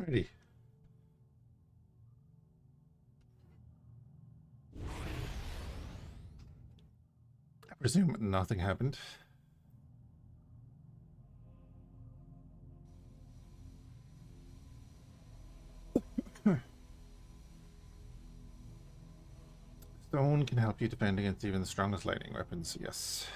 Alrighty. I presume nothing happened. Stone can help you defend against even the strongest lightning weapons, yes.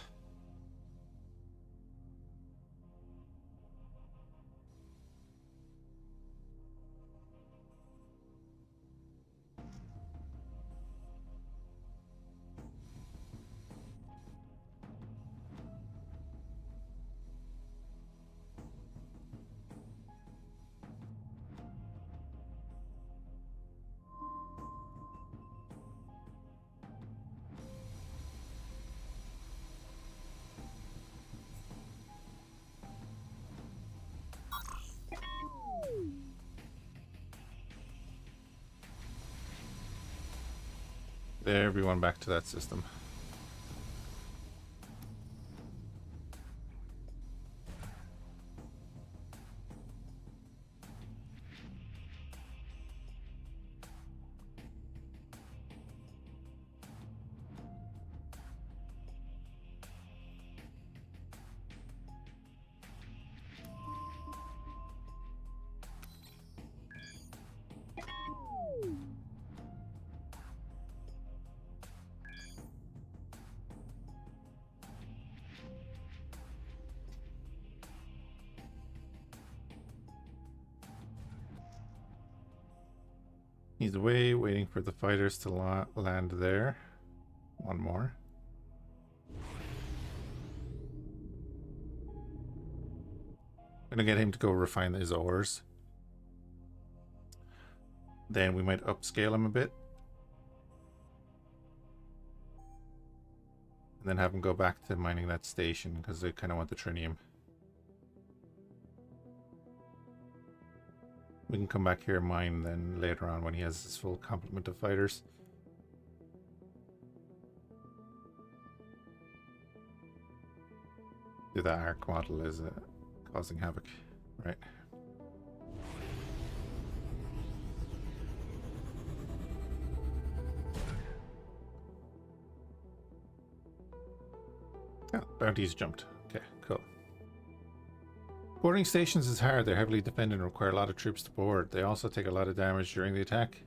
Everyone back to that system. He's away, waiting for the fighters to land there. One more. Gonna get him to go refine his ores. Then we might upscale him a bit. And then have him go back to mining that station because they kind of want the trinium. We can come back here and mine then later on when he has his full complement of fighters. Do that arc model is causing havoc, right? Oh, bounties jumped. Okay, cool. Boarding stations is hard. They're heavily defended and require a lot of troops to board. They also take a lot of damage during the attack.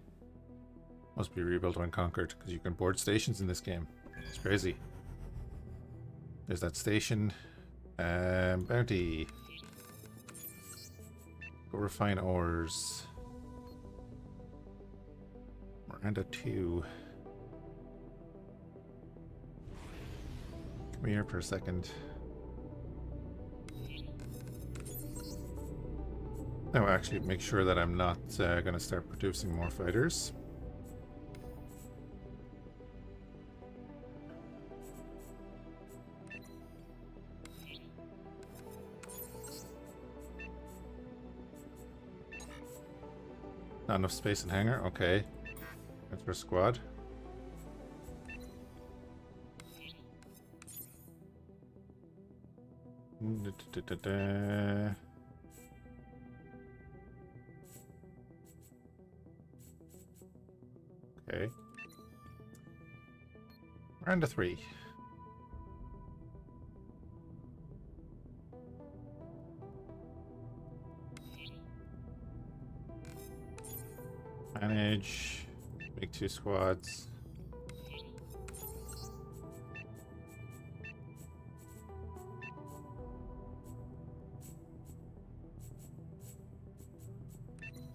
Must be rebuilt when conquered, because you can board stations in this game. It's crazy. There's that station. Bounty. Go refine ores. Miranda 2. Come here for a second. Now actually make sure that I'm not going to start producing more fighters. Not enough space in hangar? Okay. That's for squad. Okay. Round of 3. Manage. Make 2 squads.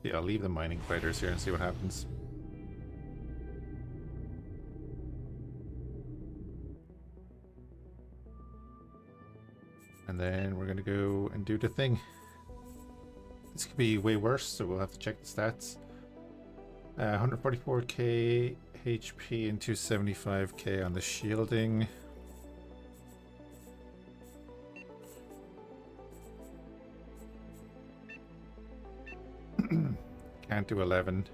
Yeah, I'll leave the mining fighters here and see what happens. And then we're going to go and do the thing. This could be way worse, so we'll have to check the stats. 144k HP and 275k on the shielding. Can't do 11.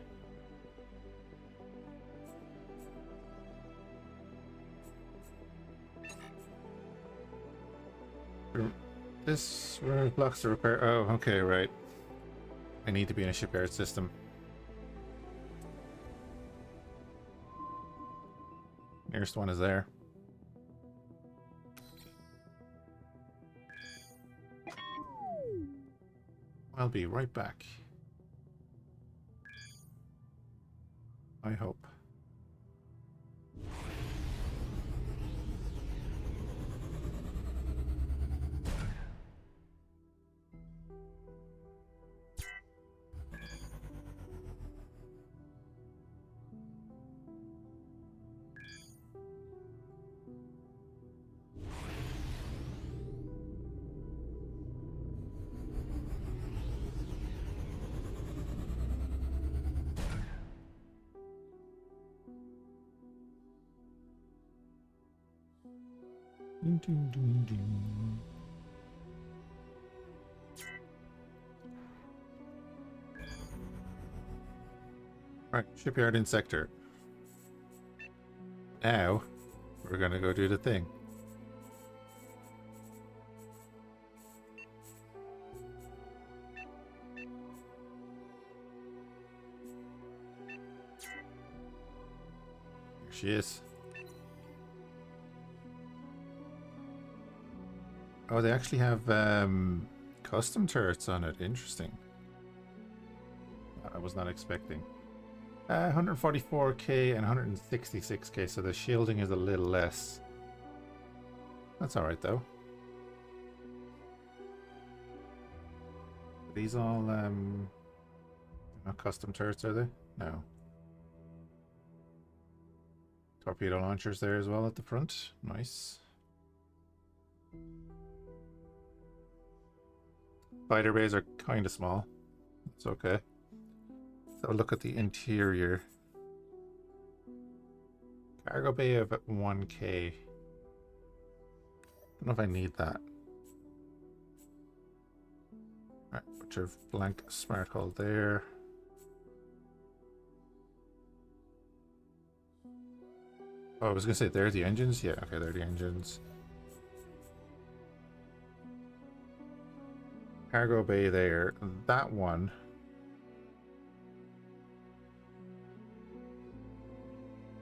This blocks the repair. Oh, okay, right. I need to be in a shipyard system. Nearest one is there. I'll be right back. I hope. Ding, ding, ding, ding. Right, shipyard in sector. Now, we're gonna go do the thing. Here she is. Oh, they actually have custom turrets on it. Interesting. I was not expecting. 144k and 166k, so the shielding is a little less. That's alright though. Are these all not custom turrets, are they? No. Torpedo launchers there as well at the front. Nice. Fighter bays are kind of small. It's okay. So look at the interior. Cargo bay of 1k. Don't know if I need that. Alright, put your blank smart hull there. Oh, I was gonna say, they're the engines? Yeah, okay, they're the engines. Cargo bay there. That one.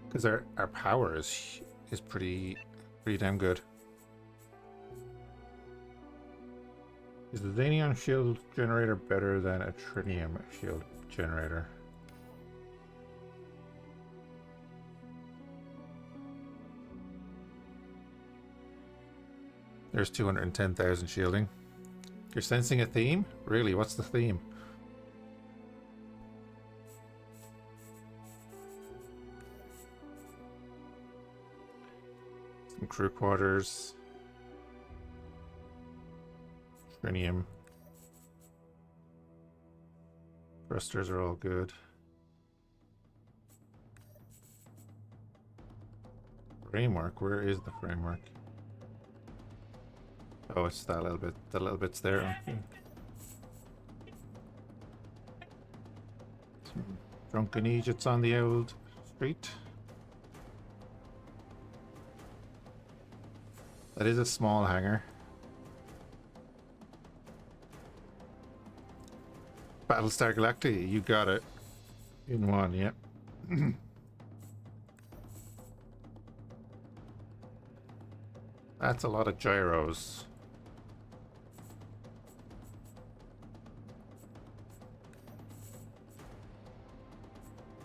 Because our power is pretty damn good. Is the Xenion shield generator better than a tritium shield generator? There's 210,000 shielding. You're sensing a theme? Really? What's the theme? Some crew quarters. Trinium. Thrusters are all good. Framework, where is the framework? Oh, it's that little bit, the little bits there. Some drunken Egypts on the old street. That is a small hangar. Battlestar Galactica, you got it. In one, yep. That's a lot of gyros.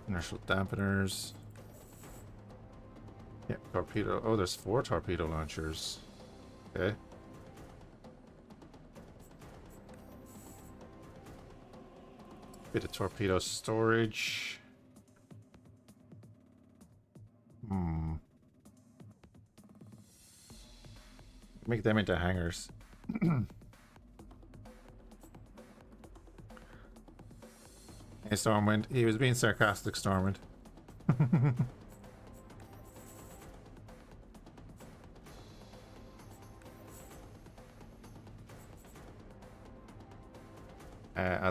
Inertial dampeners. Yep, torpedo. Oh, there's 4 torpedo launchers. Okay. Bit of torpedo storage. Make them into hangars. Hey, Stormwind. He was being sarcastic, Stormwind.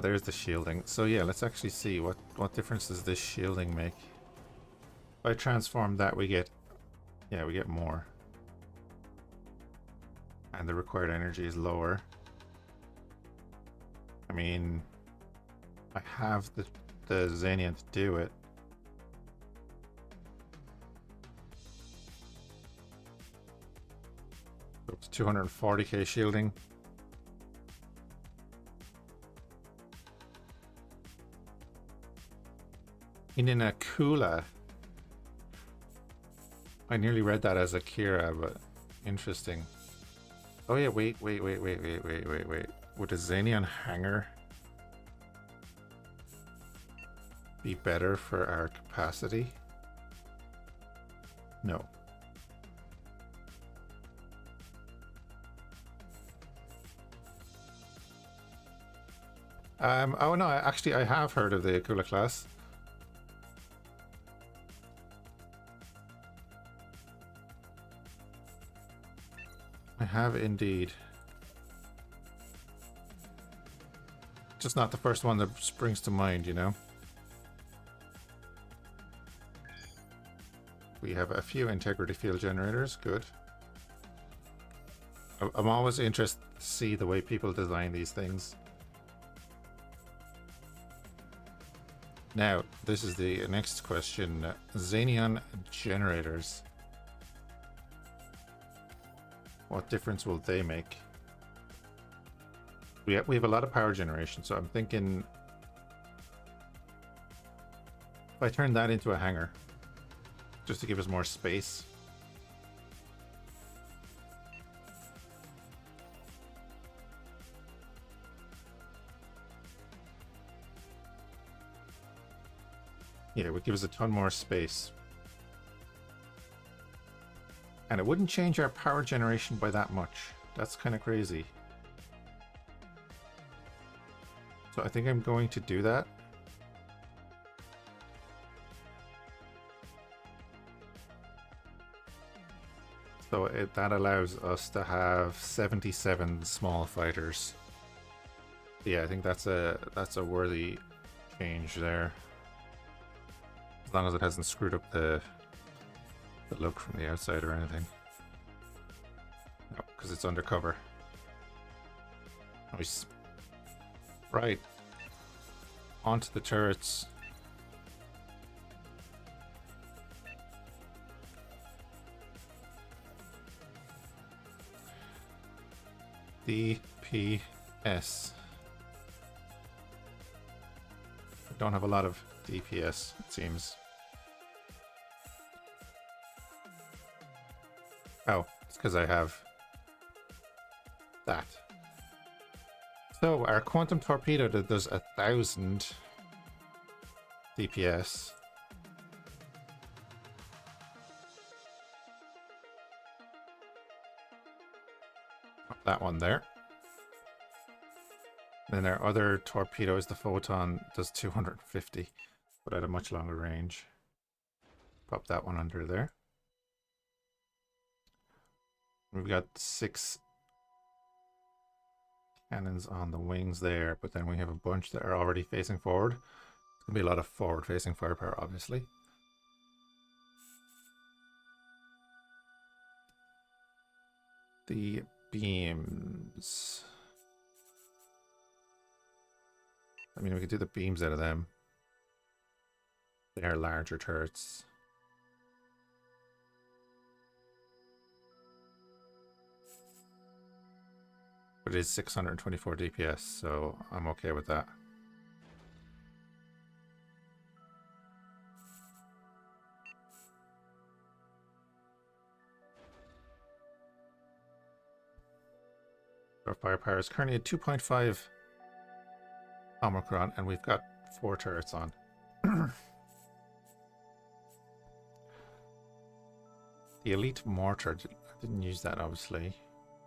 There's the shielding. So yeah, let's actually see what difference does this shielding make. If I transform that, we get more. And the required energy is lower. I mean, I have the Xanian to do it. So it's 240k shielding. Inakula. I nearly read that as Akira, but interesting. Oh yeah, wait. Would a Xanian hanger be better for our capacity? No. Oh no, actually I have heard of the Akula class. I have indeed. Just not the first one that springs to mind, you know? We have a few integrity field generators, good. I'm always interested to see the way people design these things. Now, this is the next question. Xanian generators. What difference will they make? We have a lot of power generation, so I'm thinking if I turn that into a hangar, just to give us more space. Yeah, it would give us a ton more space. And it wouldn't change our power generation by that much. That's kind of crazy. So I think I'm going to do that. So that allows us to have 77 small fighters. Yeah, I think that's a worthy change there. As long as it hasn't screwed up the look from the outside or anything. No, because it's undercover. Nice. Right. Onto the turrets. DPS. I don't have a lot of DPS, it seems. Oh, it's because I have that. So our quantum torpedo that does 1,000 DPS. That one there. Then our other torpedo is the photon, does 250, but at a much longer range. Pop that one under there. We've got 6 cannons on the wings there, but then we have a bunch that are already facing forward. It's gonna be a lot of forward-facing firepower, obviously. The beams. I mean, we could do the beams out of them. They are larger turrets. But it is 624 DPS, so I'm okay with that. Our firepower is currently at 2.5 Omicron, and we've got 4 turrets on. The elite mortar, I didn't use that obviously.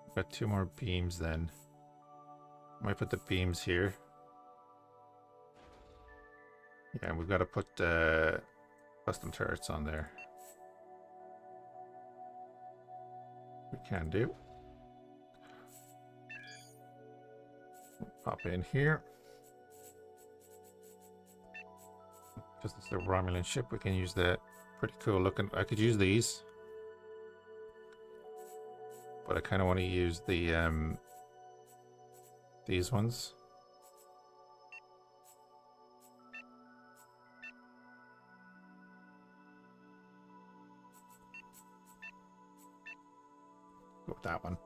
We've got 2 more beams then. I might put the beams here. Yeah, we've got to put custom turrets on there. We can do. Pop in here. Just as a Romulan ship, we can use the pretty cool looking. I could use these, but I kind of want to use the these ones. with that one.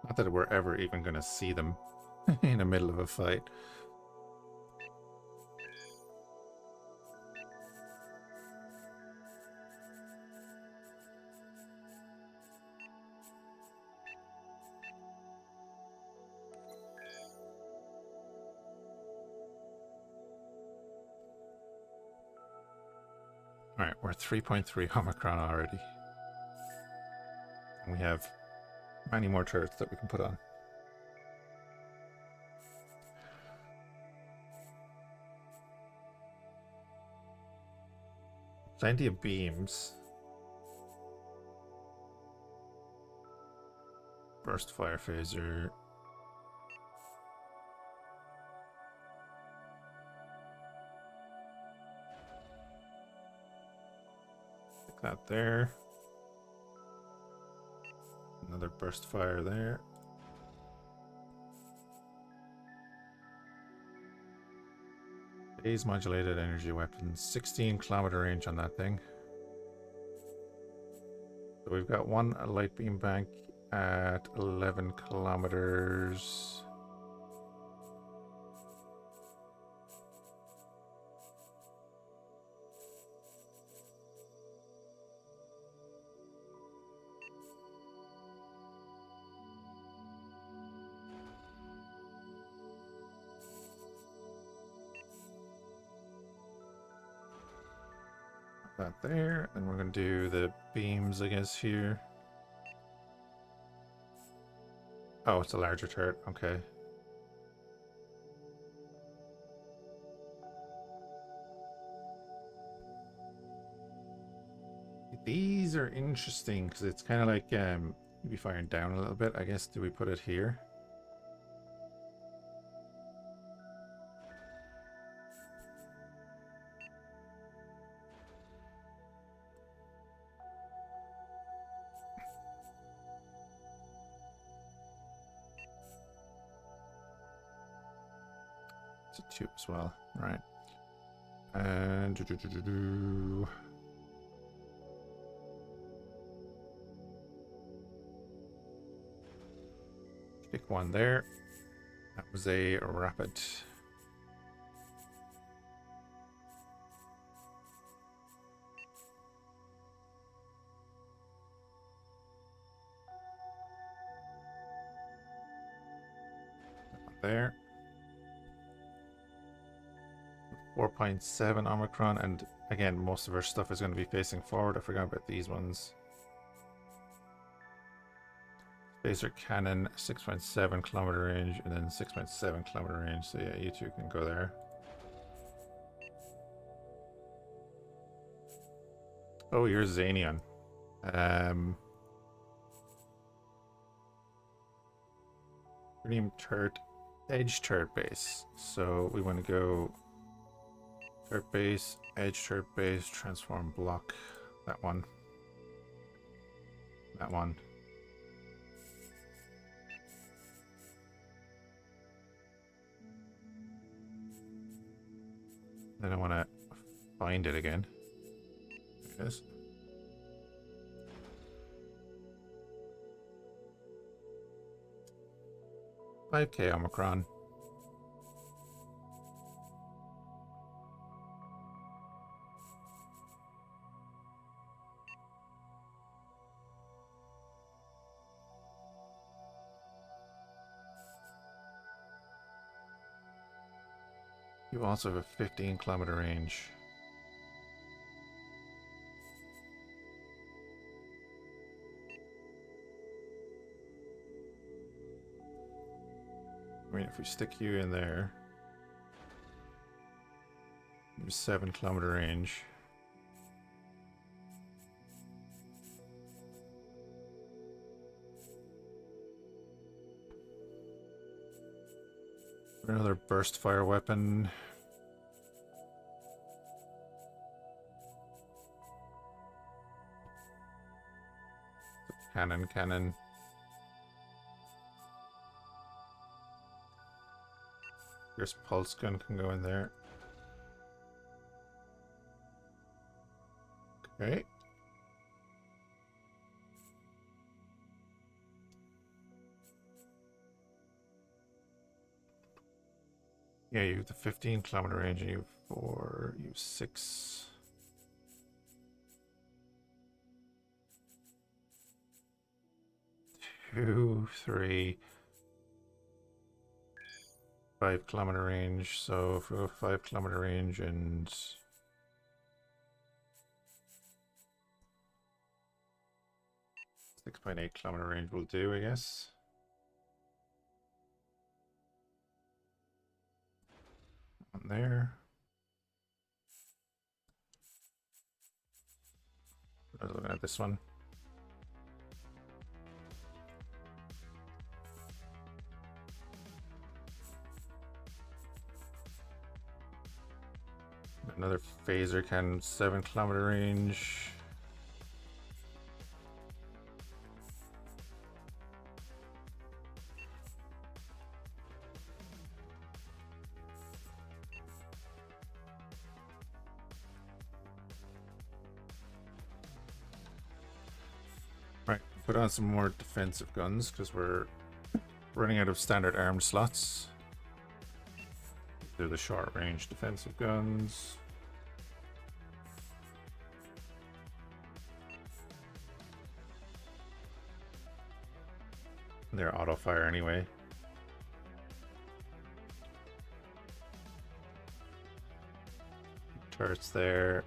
Not that we're ever even going to see them in the middle of a fight. Alright, we're 3.3 Omicron already. And we have many more turrets that we can put on. Plenty of beams. Burst fire phaser. Stick that there. Another burst fire there. Phase modulated energy weapons. 16-kilometer range on that thing. So we've got one light beam bank at 11 kilometers. That there, and we're going to do the beams, I guess, here. Oh, it's a larger turret, okay. These are interesting because it's kind of like you'd be firing down a little bit. I guess, do we put it here? It's a tube as well, right? And pick one there. That was a rapid. There. 4.7 Omicron, and again, most of our stuff is going to be facing forward. I forgot about these ones. Laser cannon, 6.7 kilometer range, and then 6.7 kilometer range. So yeah, you two can go there. Oh, you're Xanion. Premium turret, edge turret base. So we want to go turret base, edge turret base, transform block. That one. That one. Then I want to find it again. There it is. $5K Omicron. You also have a 15-kilometer range. I mean, if we stick you in there, you have a 7-kilometer range. Another burst fire weapon. Cannon. Here's pulse gun can go in there. Okay. Yeah, you have the 15-kilometer range, and you have 4, you have 6. 2, 3, 5-kilometer range. So if we go 5-kilometer range and 6.8-kilometer range will do, I guess. On there. I was looking at this one. Another phaser cannon, 7-kilometer range. Right, put on some more defensive guns because we're running out of standard armed slots. They're the short range defensive guns. They're auto fire anyway. Turrets there.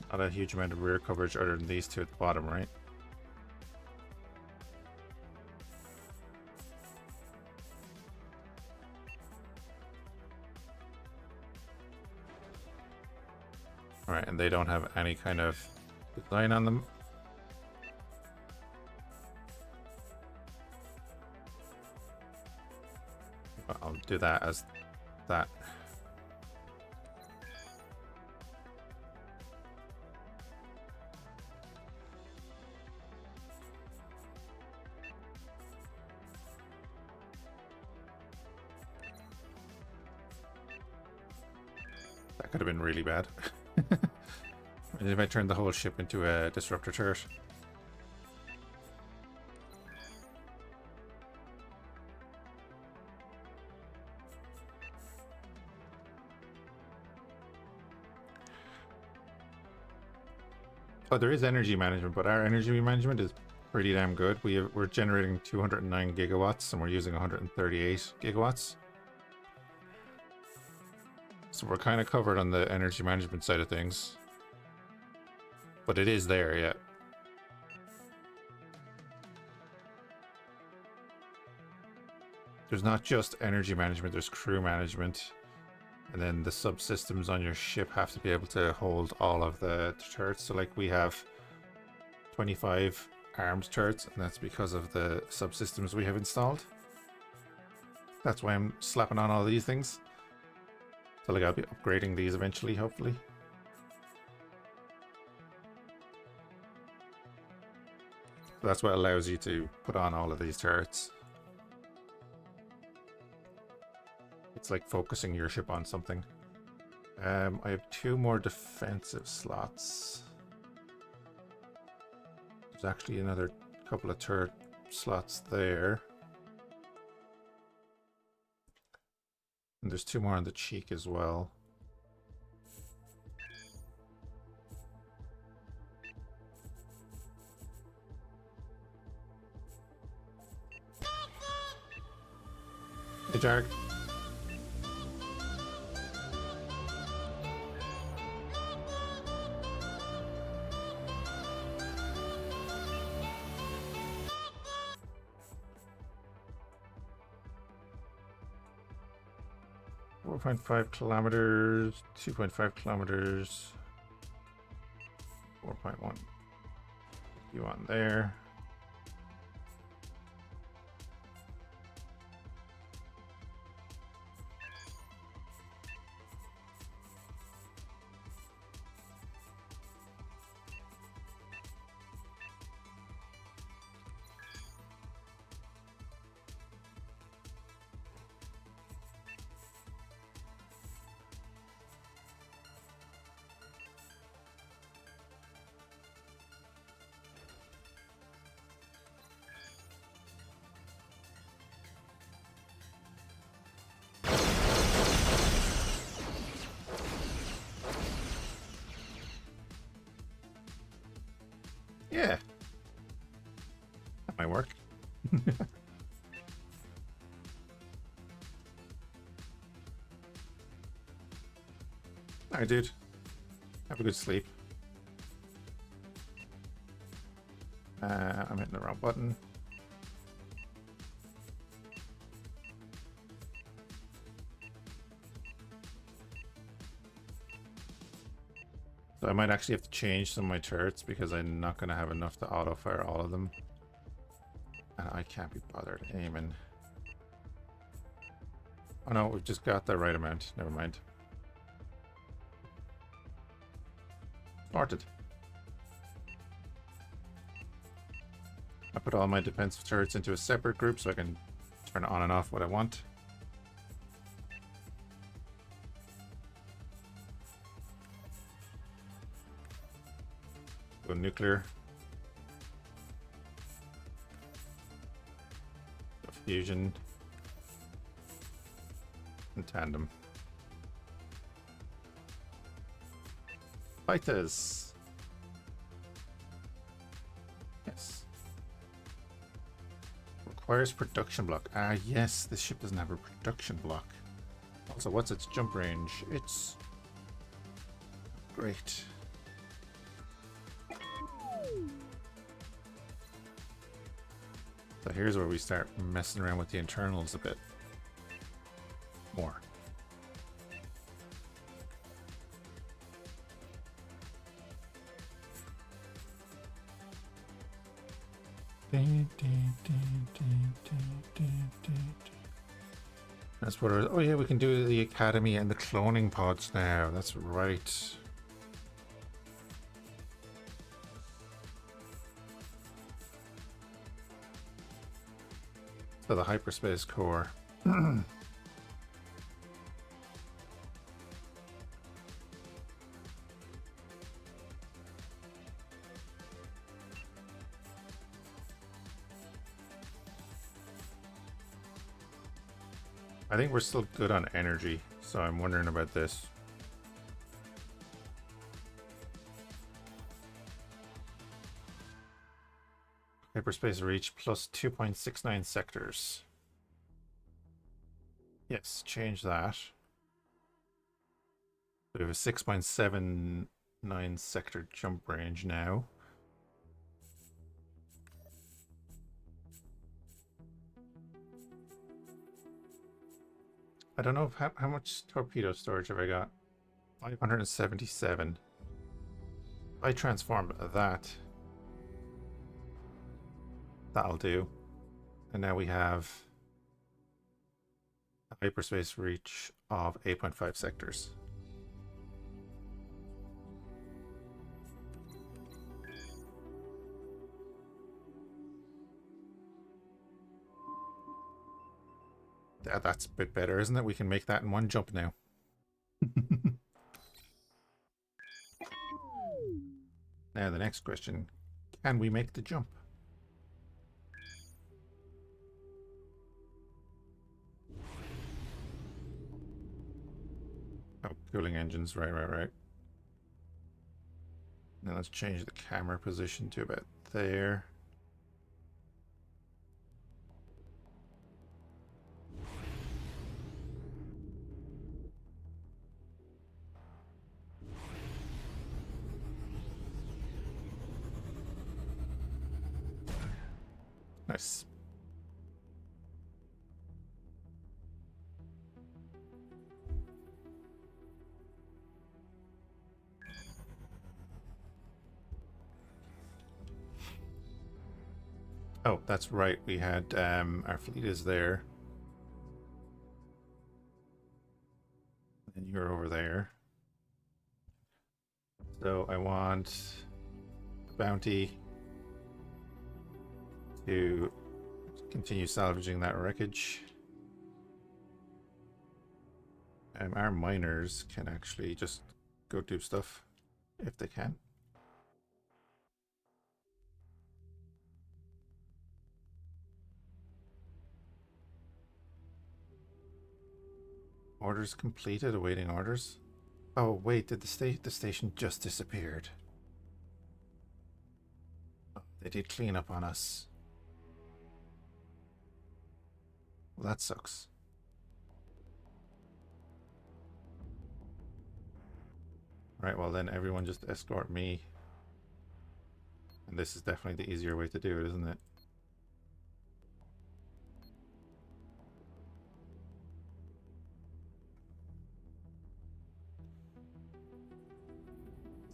Not a huge amount of rear coverage other than these two at the bottom, right? Alright, and they don't have any kind of design on them. I'll do that as that. That could have been really bad. If I turned the whole ship into a disruptor turret. Oh, there is energy management, but our energy management is pretty damn good. We're generating 209 gigawatts and we're using 138 gigawatts. So we're kind of covered on the energy management side of things. But it is there, yeah. There's not just energy management, there's crew management. And then the subsystems on your ship have to be able to hold all of the turrets. So like we have 25 armed turrets, and that's because of the subsystems we have installed. That's why I'm slapping on all these things. So like I'll be upgrading these eventually, hopefully. So that's what allows you to put on all of these turrets. It's like focusing your ship on something. I have 2 more defensive slots. There's actually another couple of turret slots there. And there's 2 more on the cheek as well. Hey, Jarg. .5 kilometers, 2.5 kilometers, 4.1. You on there. Yeah. That might work. Alright, dude. Have a good sleep. I'm hitting the wrong button. So I might actually have to change some of my turrets because I'm not going to have enough to auto-fire all of them. And I can't be bothered aiming. Oh no, we've just got the right amount. Never mind. Smarted. I put all my defensive turrets into a separate group so I can turn on and off what I want. Go nuclear. Go fusion. And tandem. Fighters. Yes. Requires production block. Ah, yes, this ship doesn't have a production block. Also, what's its jump range? It's great. So here's where we start messing around with the internals a bit more. That's what it is. Oh yeah, we can do the academy and the cloning pods now. That's right. So the hyperspace core. I think we're still good on energy, so I'm wondering about this. Hyperspace reach plus 2.69 sectors. Yes, change that. We have a 6.79 sector jump range now. I don't know how much torpedo storage have I got. 577. I transform that. That'll do. And now we have a hyperspace reach of 8.5 sectors. Yeah, that's a bit better, isn't it? We can make that in one jump now. Now the next question, can we make the jump? Oh, cooling engines, right. Now let's change the camera position to about there. Nice. Oh, that's right. We had our fleet is there. And you're over there. So I want bounty to continue salvaging that wreckage. Our miners can actually just go do stuff if they can. Orders completed, awaiting orders. Oh wait, did the station just disappeared? They did clean up on us. Well, that sucks. Right, well then everyone just escort me. And this is definitely the easier way to do it, isn't it?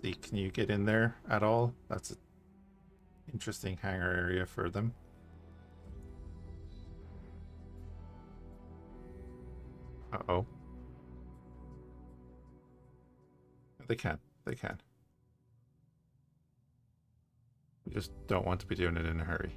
See, can you get in there at all? That's an interesting hangar area for them. Uh-oh. They can. They can. We just don't want to be doing it in a hurry.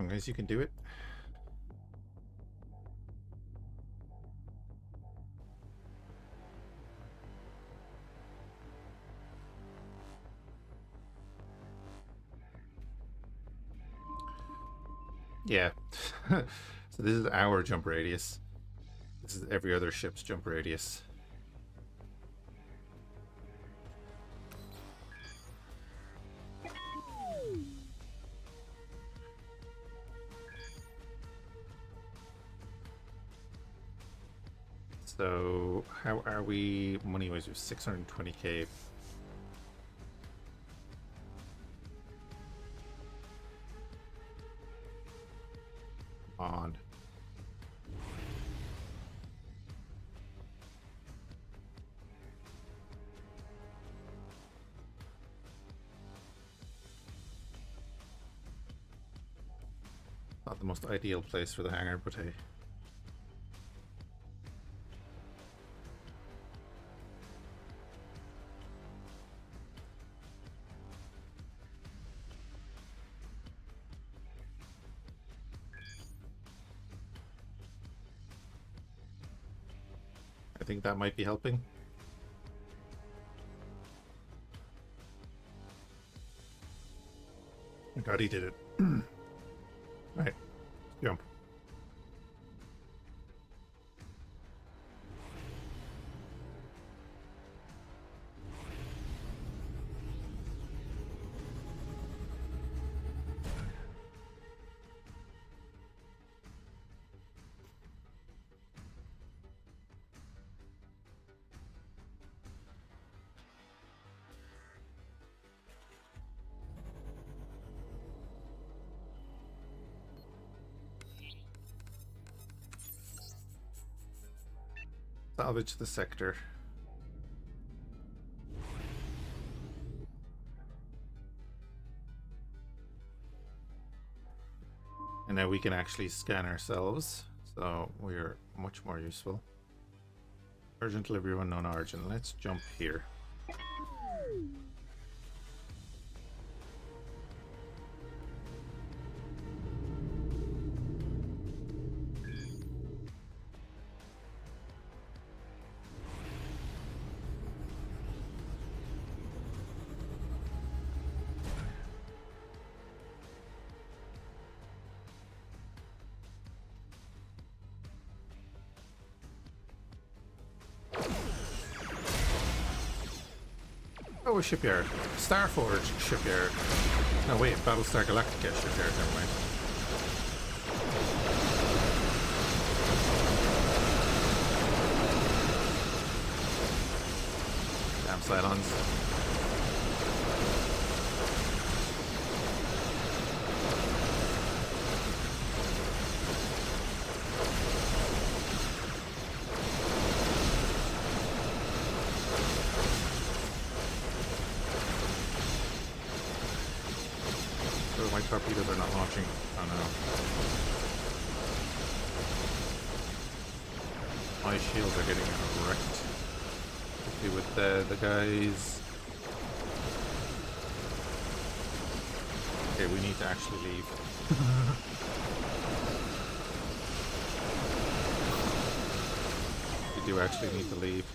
As long as you can do it. Yeah. So this is our jump radius. This is every other ship's jump radius. So how are we money-wise? We have 620k. On. Not the most ideal place for the hangar, but hey. I think that might be helping. Oh God, he did it. Right, jump. Salvage the sector. And now we can actually scan ourselves, so we're much more useful. Urgent delivery unknown origin. Let's jump here. Oh, a shipyard. Starforge shipyard. No, wait, Battlestar Galactica shipyard, never mind. Damn Cylons. torpedoes are not launching. Oh no. My shields are getting wrecked. Particularly with the guys. Okay, we need to actually leave. We do actually need to leave.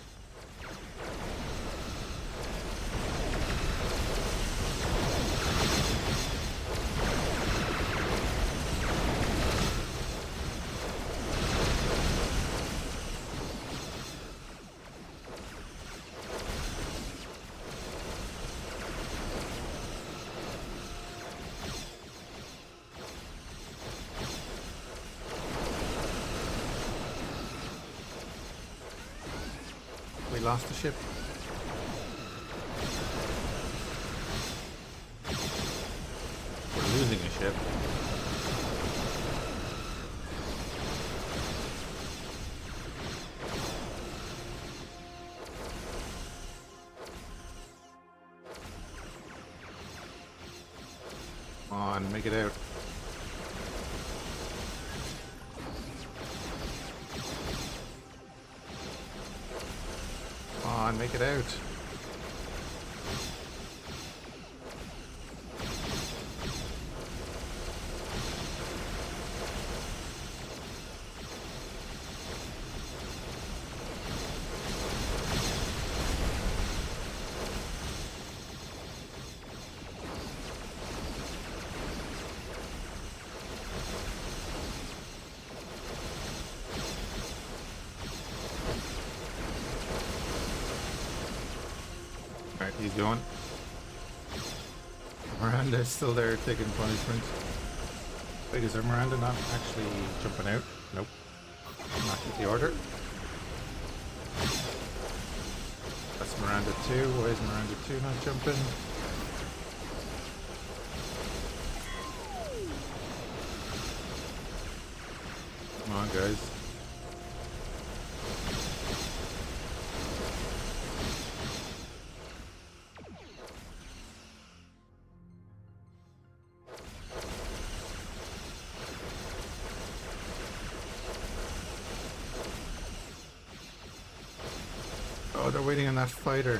We lost the ship. We're losing a ship. Come on, make it out. Come on, make it out. Alright, he's going. Miranda's still there taking punishment. Wait, is there Miranda not actually jumping out? Nope. Not with the order. That's Miranda 2. Why is Miranda 2 not jumping? Come on, guys. Oh, they're waiting on that fighter.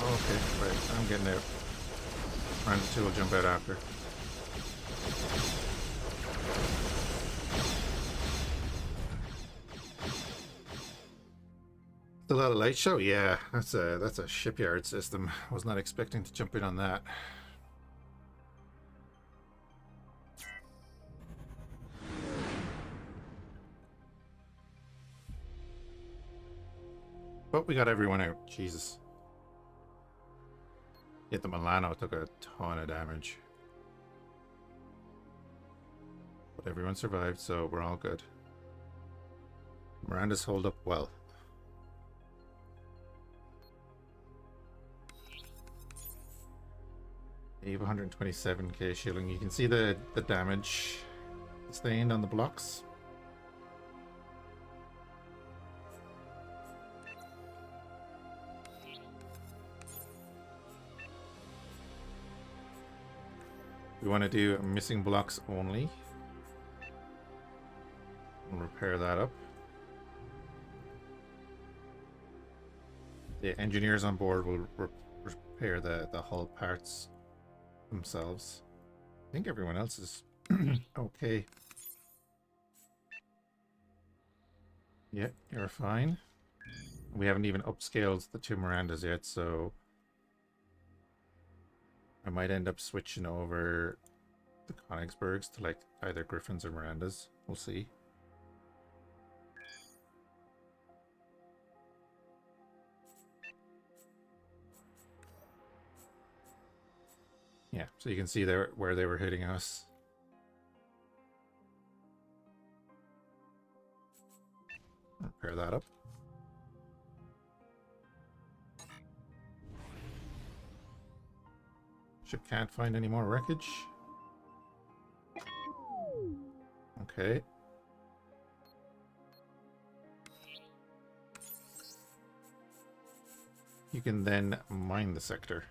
Oh, okay, right. I'm getting out. Miranda 2 will jump out after. Still out of light show? Yeah, that's a shipyard system. I was not expecting to jump in on that. But we got everyone out. Jesus. Yet the Milano took a ton of damage. But everyone survived, so we're all good. Miranda's hold up well. You have 127k shielding. You can see the damage sustained on the blocks. We want to do missing blocks only. We'll repair that up. The engineers on board will repair the hull parts themselves. I think everyone else is okay. Yeah, you're fine. We haven't even upscaled the two Mirandas yet, so I might end up switching over the Königsbergs to like either Griffins or Mirandas. We'll see. Yeah, so you can see there where they were hitting us. Repair that up. Ship can't find any more wreckage. Okay. You can then mine the sector.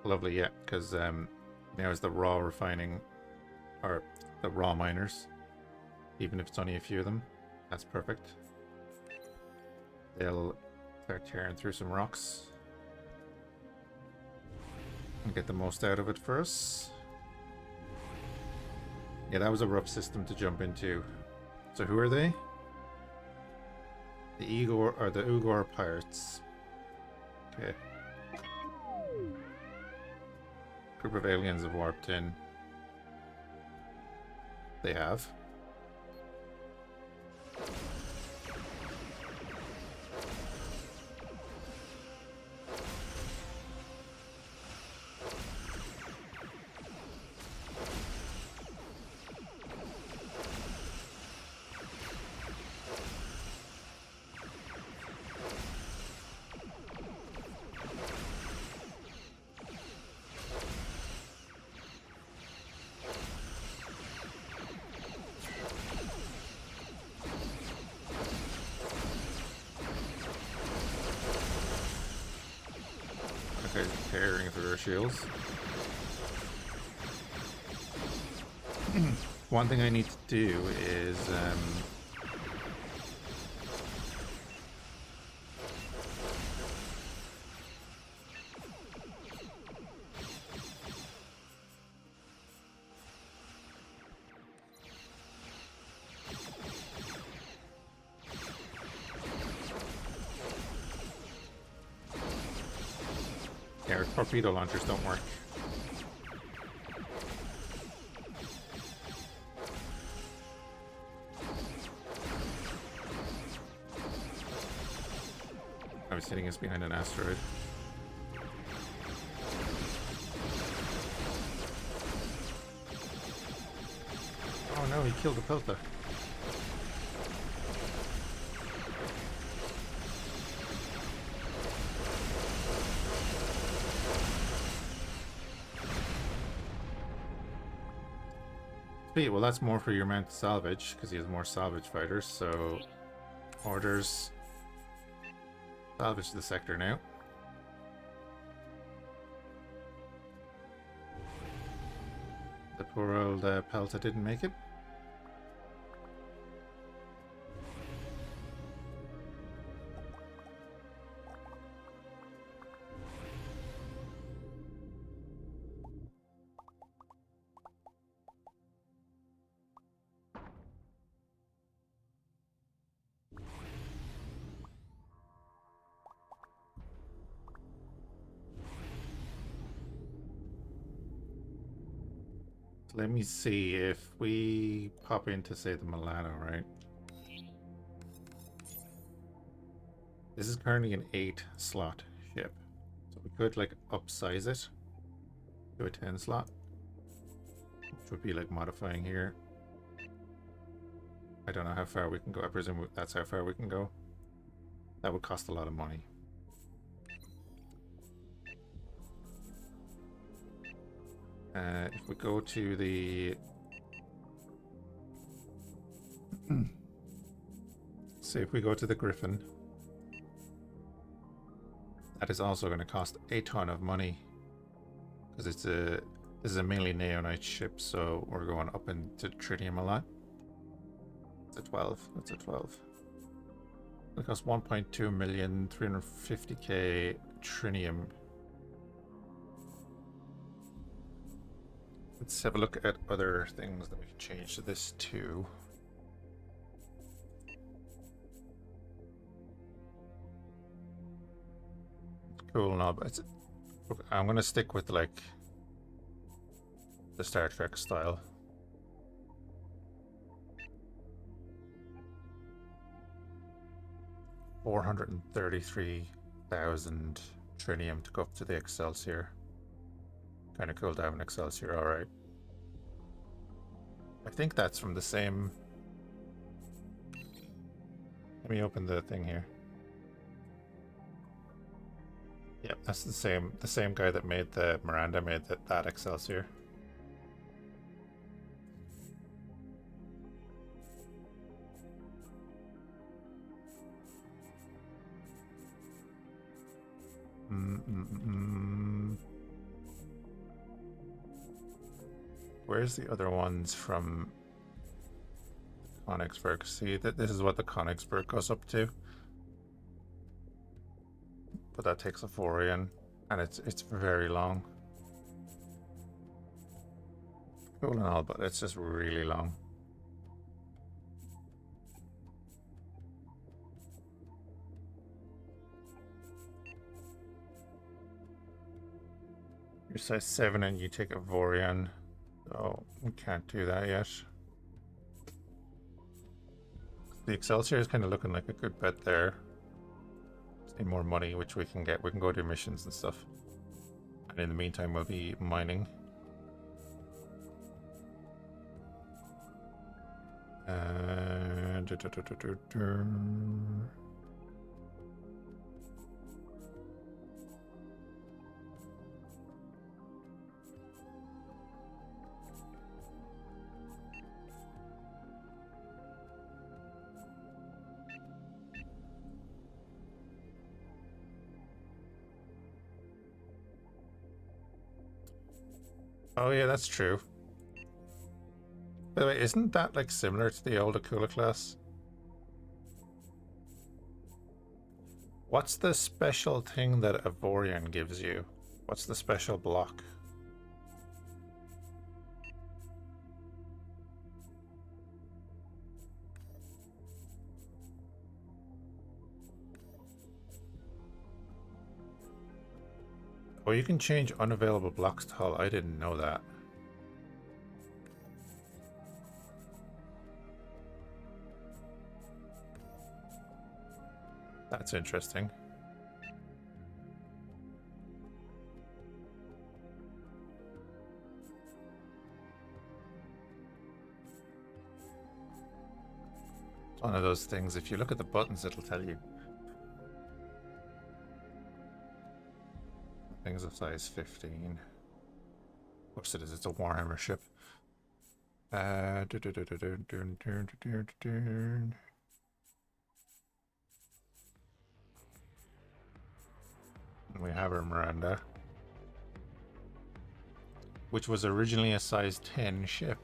Lovely, yeah, because now is the raw refining, or the raw miners, even if it's only a few of them. That's perfect. They'll start tearing through some rocks and get the most out of it for us. Yeah, that was a rough system to jump into. So who are they? The Igor or the Ugor pirates. Okay. Group of aliens have warped in. They have. Okay, tearing through our shields. One thing I need to do is yeah, our torpedo launchers don't work. I was hitting us behind an asteroid. Oh no, he killed the Pilta. Sweet, well that's more for your man to salvage, because he has more salvage fighters, so orders salvage the sector now. The poor old Pelta didn't make it. Let me see if we pop into, say, the Milano, right? This is currently an 8-slot ship. So we could, like, upsize it to a 10-slot. Which would be, like, modifying here. I don't know how far we can go. I presume that's how far we can go. That would cost a lot of money. If we go to the... say if we go to the Griffin, that is also going to cost a ton of money. Because this is a mainly Neonite ship, so we're going up into tritium a lot. It's a 12. That's a 12. It costs 1.2 million, 350k trinium. Let's have a look at other things that we can change to this too. Cool, no, but I'm gonna stick with like the Star Trek style. $433,000 trinium to go up to the Excelsior. Kind of cool to have an Excelsior, alright. I think that's from the same... Let me open the thing here. Yep, that's the same guy that made the Miranda made that Excelsior. Where's the other ones from Konigsberg? See, that this is what the Konigsberg goes up to. But that takes Avorion, and it's very long. Cool and all, but it's just really long. You're size 7 and you take Avorion. Oh, we can't do that yet. The Excelsior is kind of looking like a good bet there. Just need more money, which we can get. We can go do missions and stuff. And in the meantime, we'll be mining. Oh yeah, that's true. By the way, isn't that like similar to the old Akula class? What's the special thing that Avorion gives you? What's the special block? Oh, you can change unavailable blocks to hull. I didn't know that. That's interesting. It's one of those things, if you look at the buttons, it'll tell you. Things of size 15. Of course it is, it's a Warhammer ship. We have our Miranda, which was originally a size 10 ship.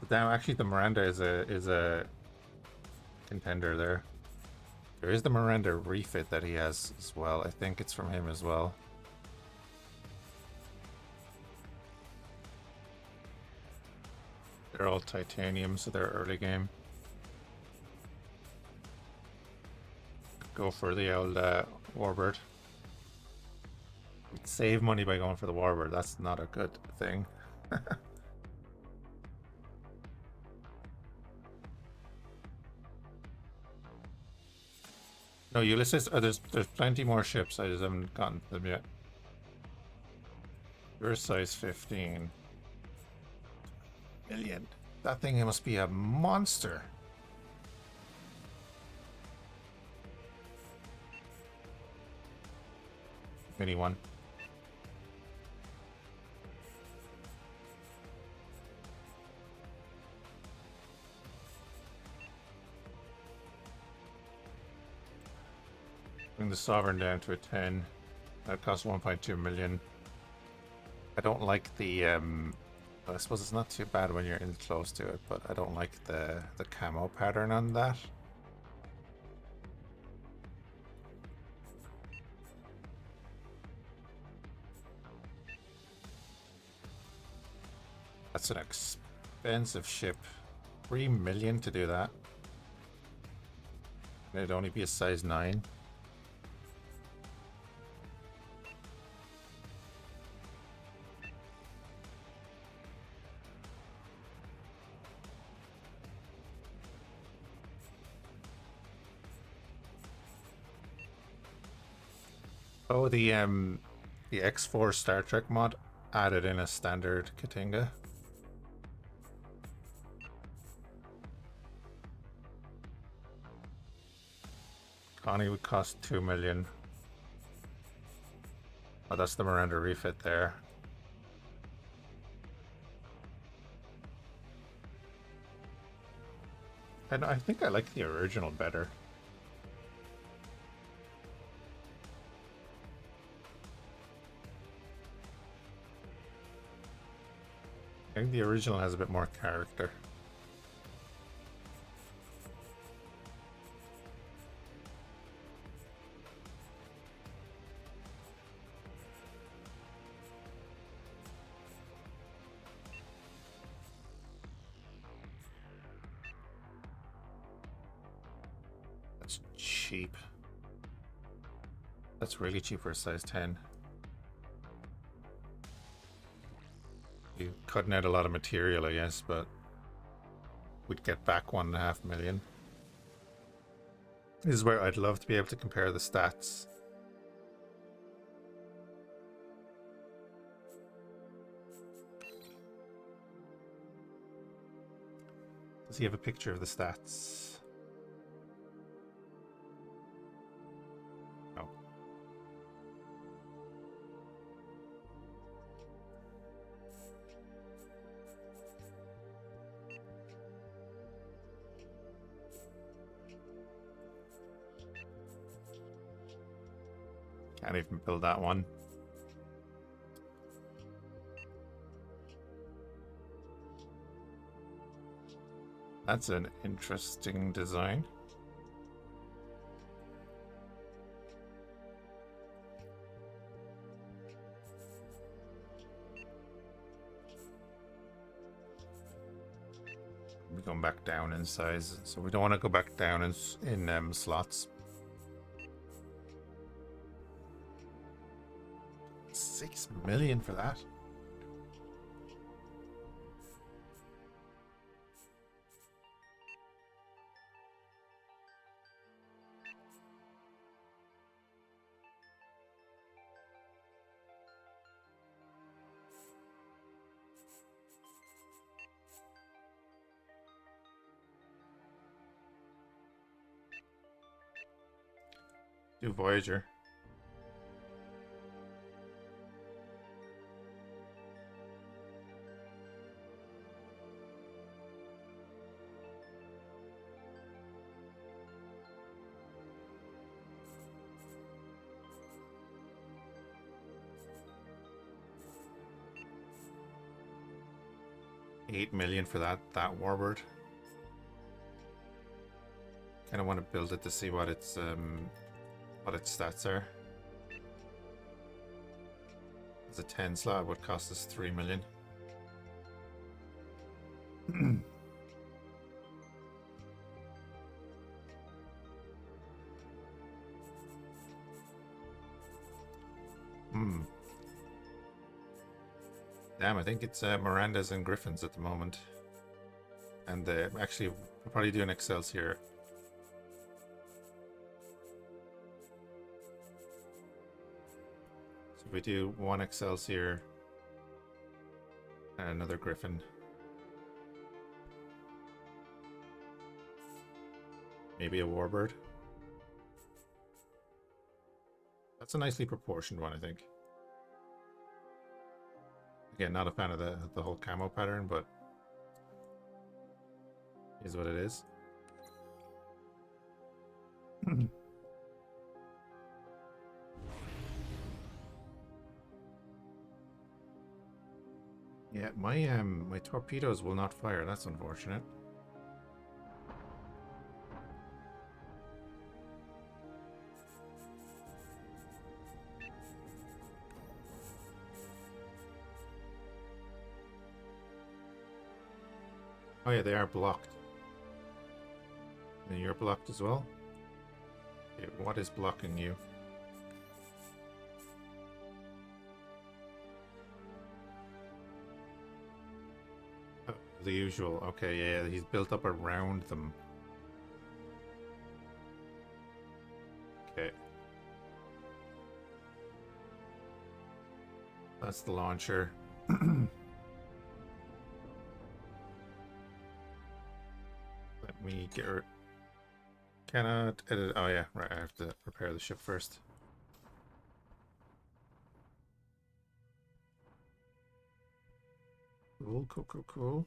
So now actually the Miranda is a contender there. There is the Miranda refit that he has as well. I think it's from him as well. They're all titanium, so they're early game. Go for the old Warbird. Save money by going for the Warbird. That's not a good thing. No, Ulysses. Oh, there's plenty more ships. I just haven't gotten to them yet. You're size 15. Million. That thing must be a monster. Mini one. Bring the Sovereign down to a 10. That costs 1.2 million. I don't like the I suppose it's not too bad when you're in close to it, but I don't like the camo pattern on that. That's an expensive ship. 3 million to do that. And it'd only be a size 9. Oh, the X4 Star Trek mod added in a standard Katinga. Connie would cost 2 million. Oh, that's the Miranda refit there. And I think I like the original better. I think the original has a bit more character. That's cheap. That's really cheap for a size 10. You're cutting out a lot of material, I guess, but we'd get back 1.5 million. This is where I'd love to be able to compare the stats. Does he have a picture of the stats? No. Can't even build that one. That's an interesting design. We're going back down in size, so we don't want to go back down in slots. 6 million for that. Do Voyager. $8 million for that warbird. Kind of want to build it to see what its stats are. As a 10 slot would cost us 3 million. Damn, I think it's Miranda's and Griffins at the moment. And actually, we'll probably do an Excelsior. So if we do one Excelsior and another Griffin. Maybe a Warbird. That's a nicely proportioned one, I think. Again, not a fan of the whole camo pattern, but is what it is. Yeah, my torpedoes will not fire. That's unfortunate. Oh yeah, they are blocked. And you're blocked as well? Okay, what is blocking you? Oh, the usual. Okay, yeah, he's built up around them. Okay. That's the launcher. Let me get her. Cannot edit. Oh yeah, right. I have to prepare the ship first. Cool, cool, cool, cool.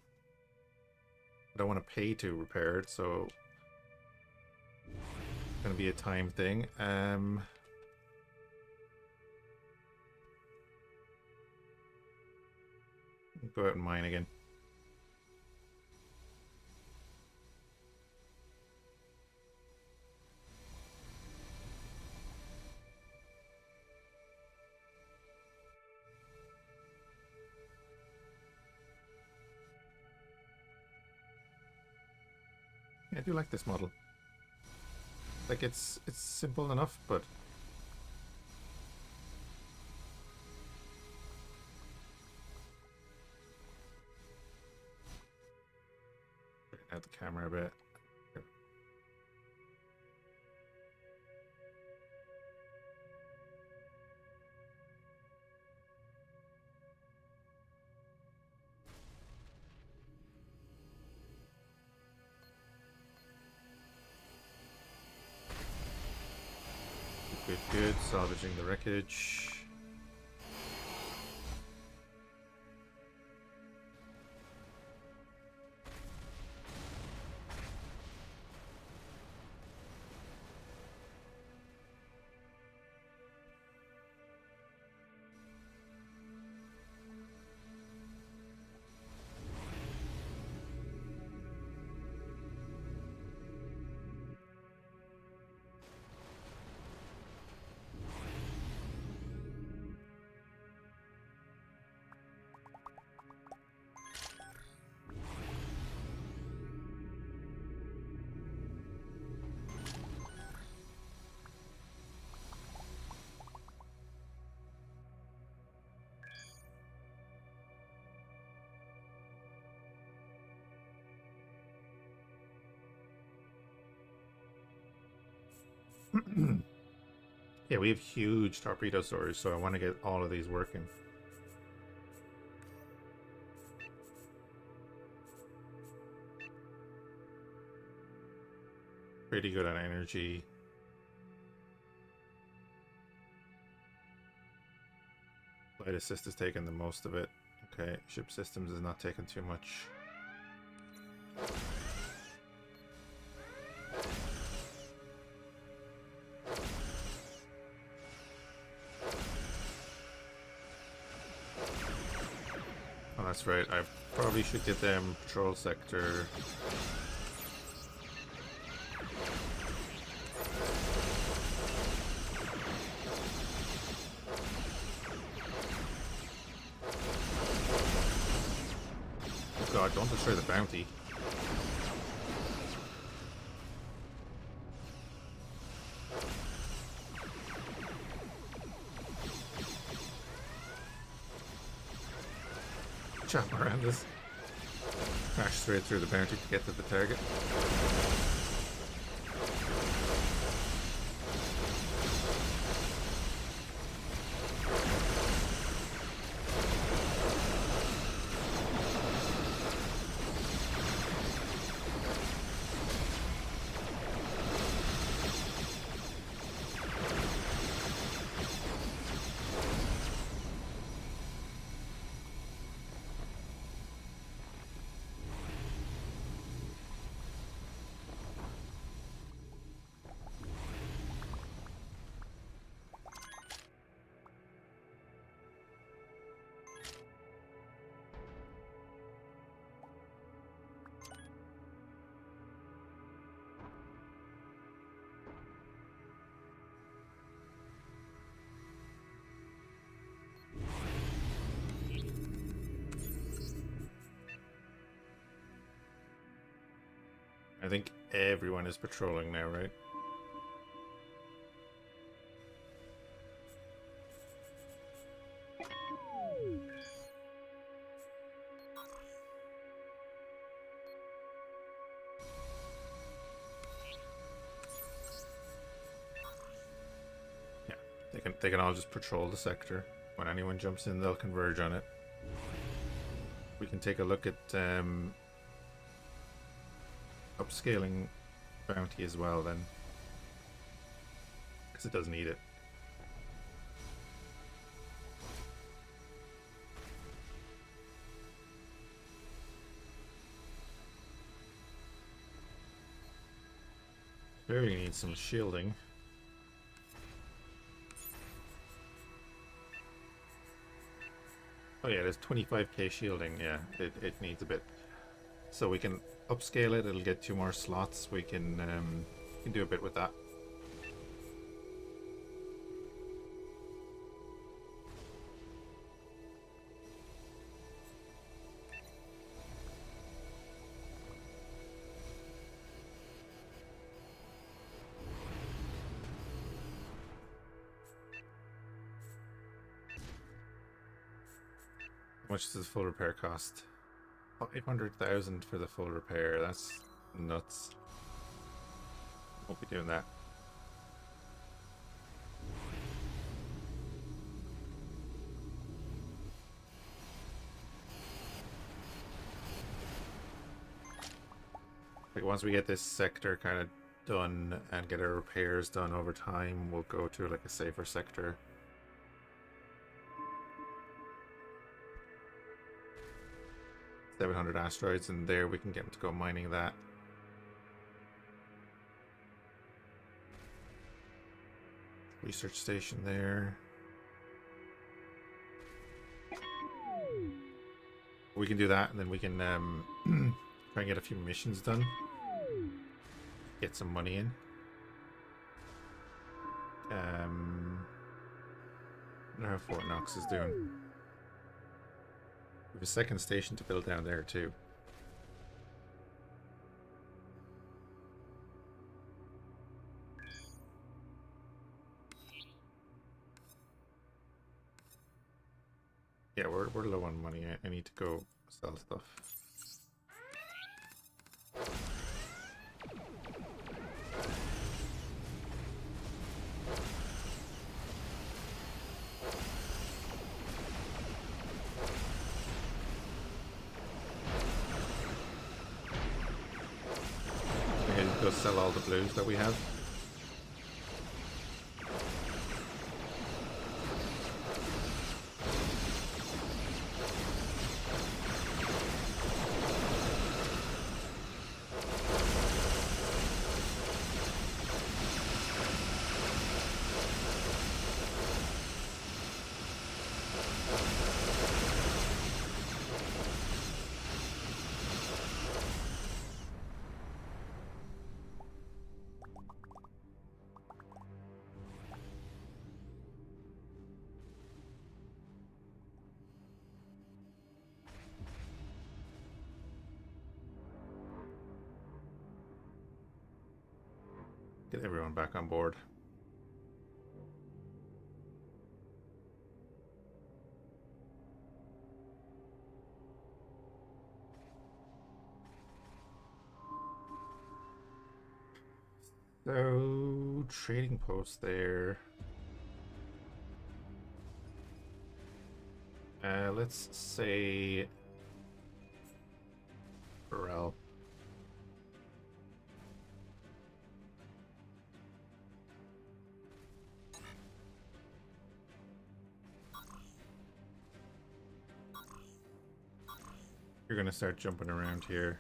I don't want to pay to repair it, so it's gonna be a time thing. Go out and mine again. I do like this model. Like it's simple enough, but out the camera a bit. Good. Salvaging the wreckage. Yeah, we have huge torpedo storage, so I want to get all of these working. Pretty good on energy. Flight assist is taking the most of it. Okay, ship systems is not taking too much. Oh, that's right. I probably should get them patrol sector. Oh god, don't destroy the bounty. Chop around this. Crash straight through the bounty to get to the target. I think everyone is patrolling now, right? Yeah, they can all just patrol the sector. When anyone jumps in, they'll converge on it. We can take a look at upscaling bounty as well then, because it does need it. Very needs some shielding. Oh yeah, there's 25k shielding. Yeah, it needs a bit. So we can upscale it. It'll get 2 more slots. We can do a bit with that. How much does the full repair cost? 500,000 for the full repair. That's nuts. Won't be doing that. Like once we get this sector kind of done and get our repairs done over time, we'll go to like a safer sector. $700 asteroids in there, we can get them to go mining that. Research station there. We can do that, and then we can try and get a few missions done. Get some money in. I don't know how Fort Knox is doing. We have a second station to build down there too. Yeah, we're low on money. I need to go sell stuff. Go sell all the blues that we have. Get everyone back on board. So, trading post there. Let's say Burrell. You're gonna start jumping around here.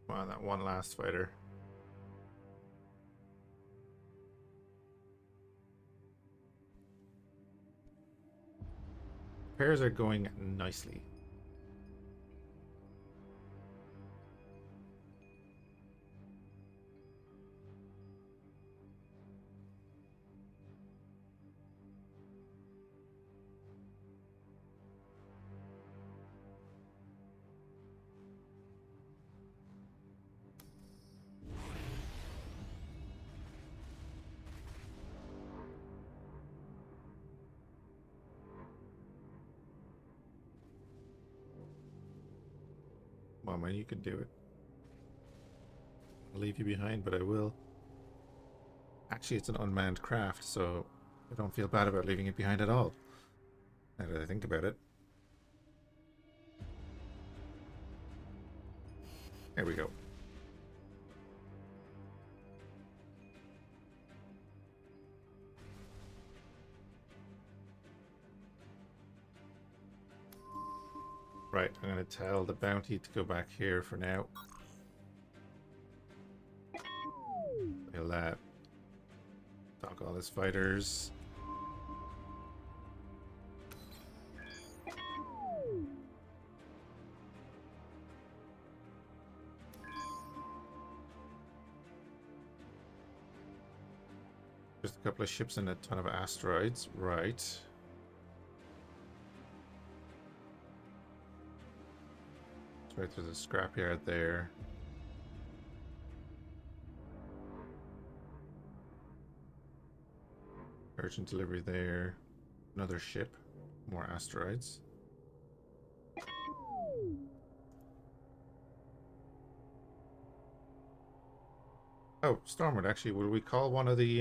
Come on, that one last fighter. Pairs are going nicely. Well, man, you can do it. I'll leave you behind, but I will. Actually, it's an unmanned craft, so I don't feel bad about leaving it behind at all. Now that I think about it. There we go. Right, I'm going to tell the bounty to go back here for now. We'll dock all his fighters. Just a couple of ships and a ton of asteroids, right? That's right, there's a scrapyard there. Urgent delivery there. Another ship. More asteroids. Oh, Stormwood, actually, will we call one of the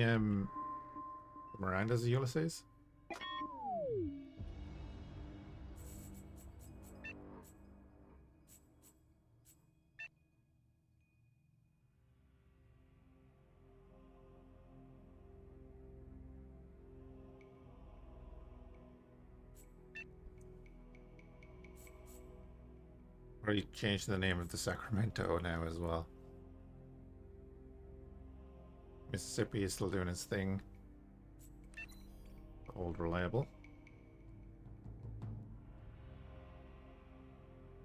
Mirandas the Ulysses? Or you change the name of the Sacramento now as well. Mississippi is still doing its thing. Old reliable.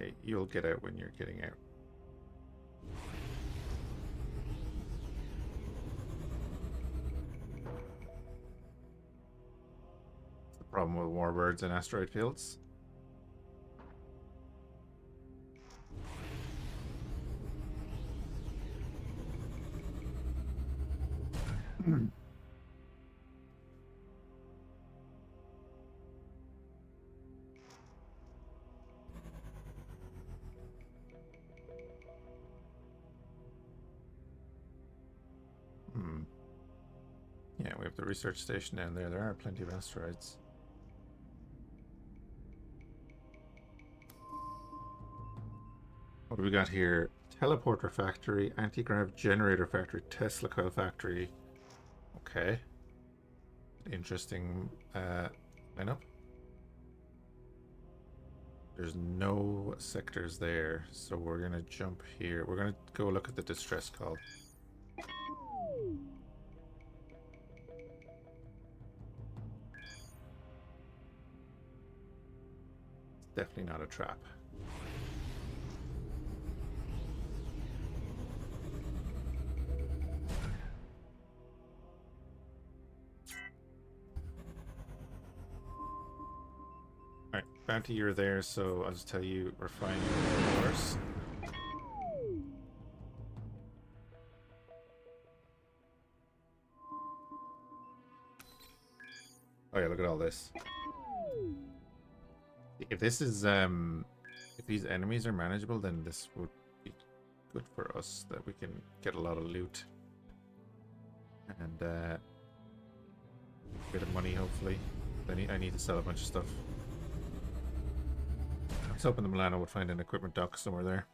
Okay, you'll get out when you're getting out. That's the problem with warbirds and asteroid fields. Yeah, we have the research station down there. There are plenty of asteroids. What do we got here? Teleporter factory, anti-grav generator factory, Tesla coil factory. Okay. Interesting lineup. There's no sectors there, so we're gonna jump here. We're gonna go look at the distress call. It's definitely not a trap. Alright, bounty, you're there, so I'll just tell you we're finding yours. Oh yeah, look at all this. If this is if these enemies are manageable, then this would be good for us, that we can get a lot of loot and a bit of money, hopefully. I need to sell a bunch of stuff. I was hoping the Milano would find an equipment dock somewhere there.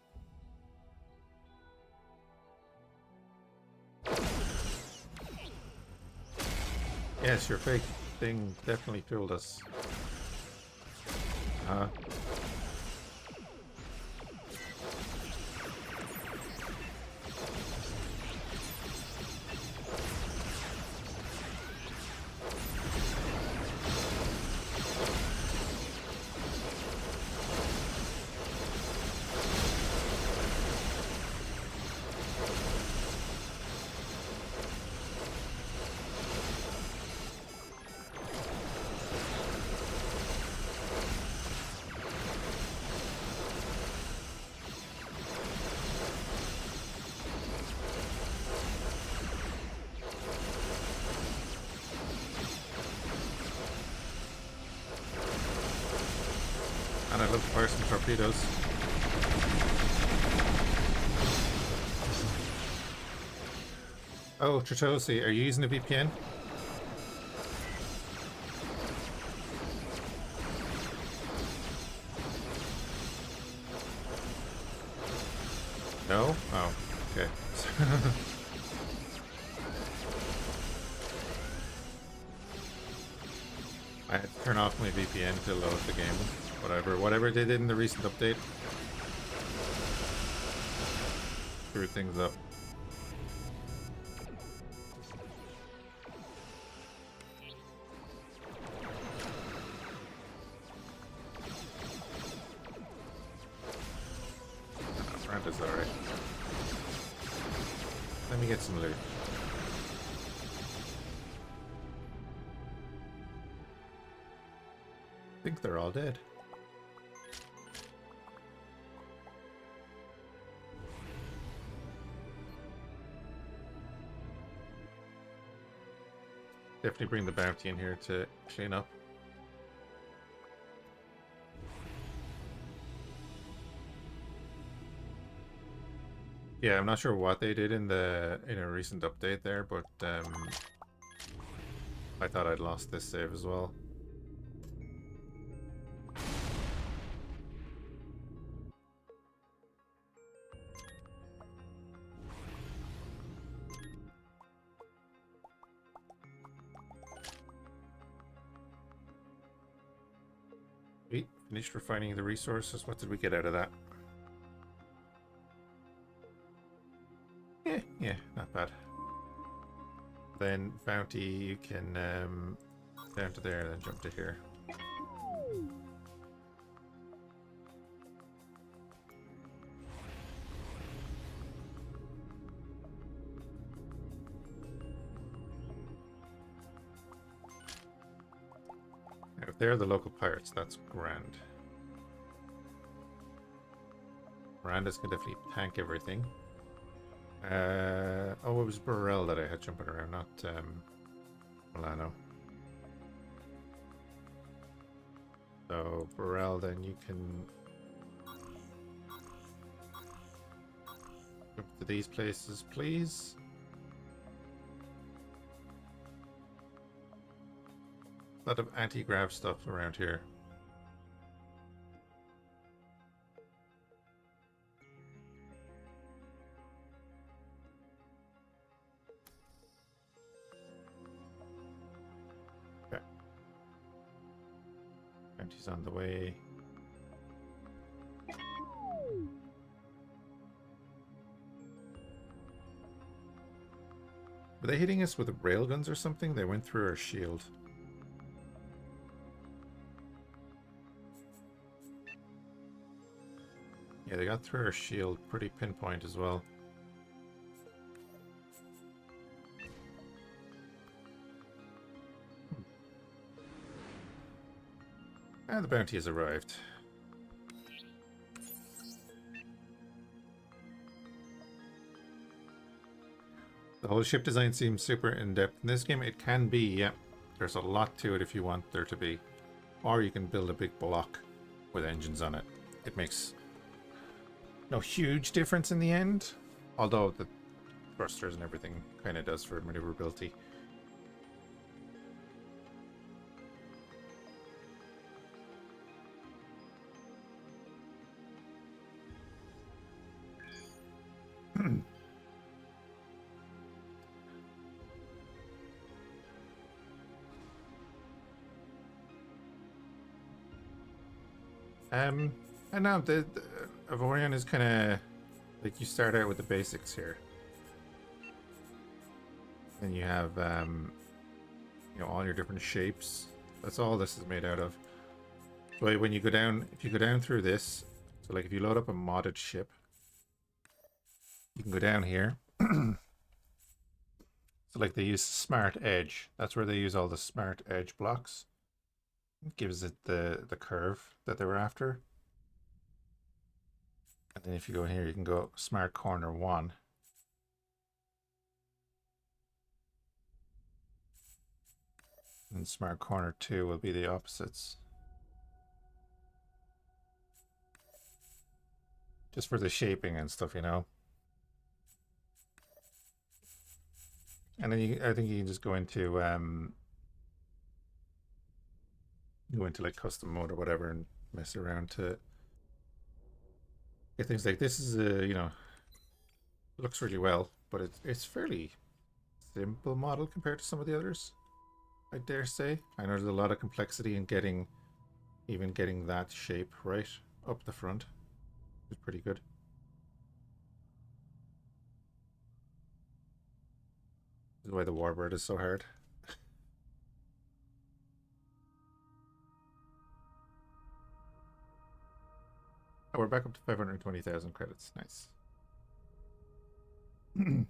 Yes, your fake thing definitely fooled us. And I'd love to fire some torpedoes. Oh, Tritosi, are you using a VPN? No? Oh, okay. I had to turn off my VPN to load the game. Whatever they did in the recent update. Screwed things up. is alright. Let me get some loot. I think they're all dead. Definitely bring the bounty in here to clean up. Yeah, I'm not sure what they did in a recent update there, but I thought I'd lost this save as well. We finished refining the resources. What did we get out of that? Yeah, not bad. Then bounty, you can down to there, then jump to here. Now, if they're the local pirates, that's grand. Miranda's can definitely tank everything. Oh, it was Burrell that I had jumping around, not Milano. So Burrell, then you can jump to these places, please. A lot of anti-grav stuff around here. Bounty's on the way. Were they hitting us with railguns or something? They went through our shield. Yeah, they got through our shield pretty pinpoint as well. And the bounty has arrived. The whole ship design seems super in-depth. In this game, it can be, yeah. There's a lot to it if you want there to be. Or you can build a big block with engines on it. It makes no huge difference in the end. Although the thrusters and everything kind of does for maneuverability. I know the Avorion is kind of like you start out with the basics here, and you have you know, all your different shapes. That's all this is made out of. So when you go down, if you go down through this, so like if you load up a modded ship, you can go down here. So like they use smart edge. That's where they use all the smart edge blocks. It gives it the curve that they were after. And then if you go in here, you can go smart corner 1. And smart corner 2 will be the opposites. Just for the shaping and stuff, you know. And then I think you can just go into like custom mode or whatever and mess around to get things like this. Is a, you know, looks really well, but it's fairly simple model compared to some of the others, I dare say. I know there's a lot of complexity in getting that shape right up the front. It's pretty good. This is why the Warbird is so hard. Oh, we're back up to 520,000 credits. Nice. And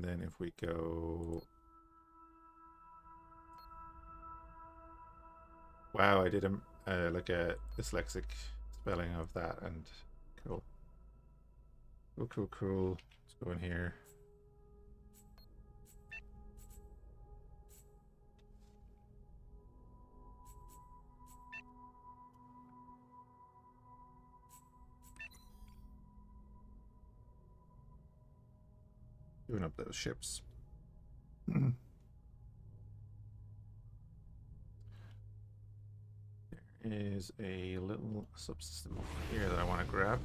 then if we go... Wow, I did like a dyslexic spelling of that, and cool. Cool. Let's go in here. Doing up those ships. There is a little subsystem over here that I want to grab.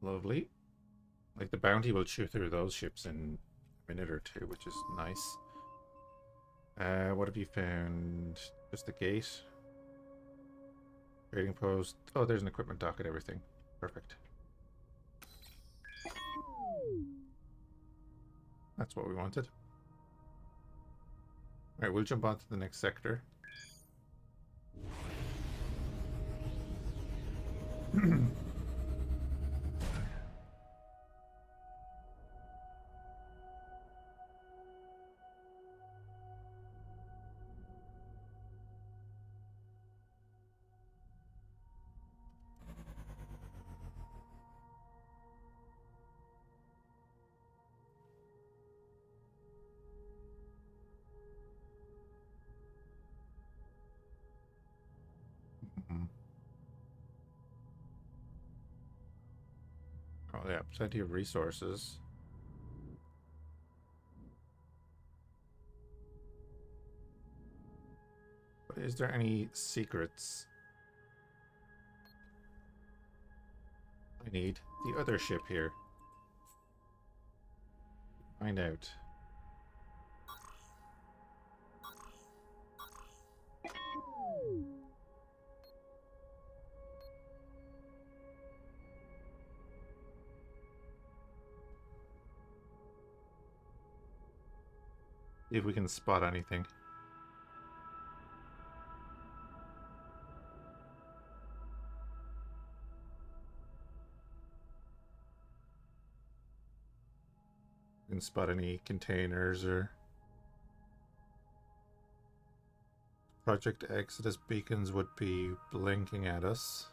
Lovely. Like the bounty will chew through those ships in a minute or two, which is nice. What have you found? Just the gate. Trading post. Oh, there's an equipment dock and everything. Perfect. That's what we wanted. Alright, we'll jump on to the next sector. Oh yeah, plenty of resources. But is there any secrets? I need the other ship here. Find out. See if we can spot anything. We can spot any containers or Project Exodus beacons would be blinking at us.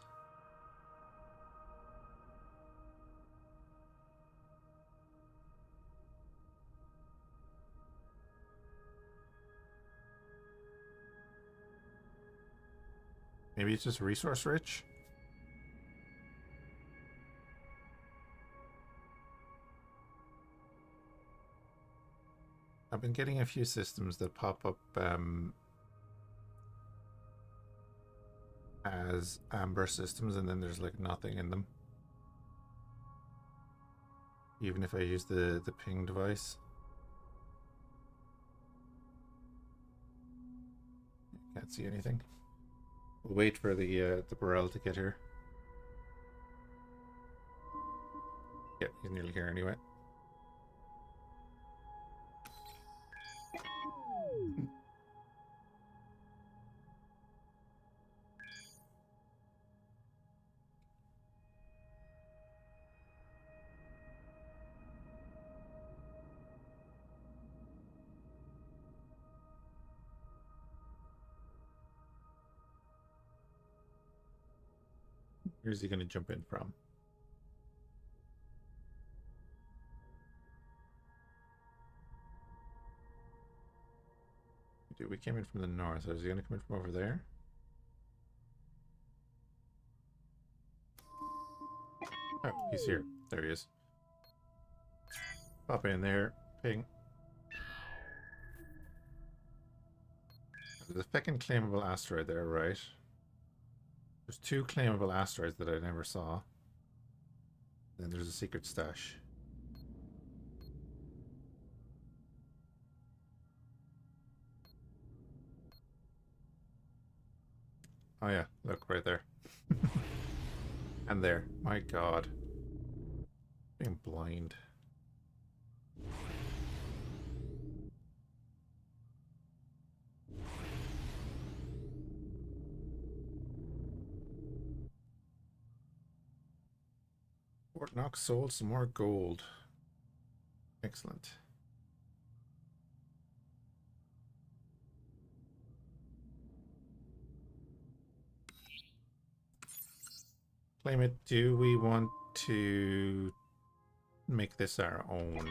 Maybe it's just resource rich? I've been getting a few systems that pop up as amber systems, and then there's like nothing in them. Even if I use the ping device. Can't see anything. We'll wait for the barrel to get here. Yep, he's nearly here anyway. Where's he going to jump in from? Dude, we came in from the north. Is he going to come in from over there? Oh, he's here. There he is. Pop in there. Ping. There's a second claimable asteroid there, right? There's two claimable asteroids that I never saw. Then there's a secret stash. Oh yeah, look right there. And there. My god. Being blind. Fort Knox sold some more gold. Excellent. Claim it. Do we want to make this our own?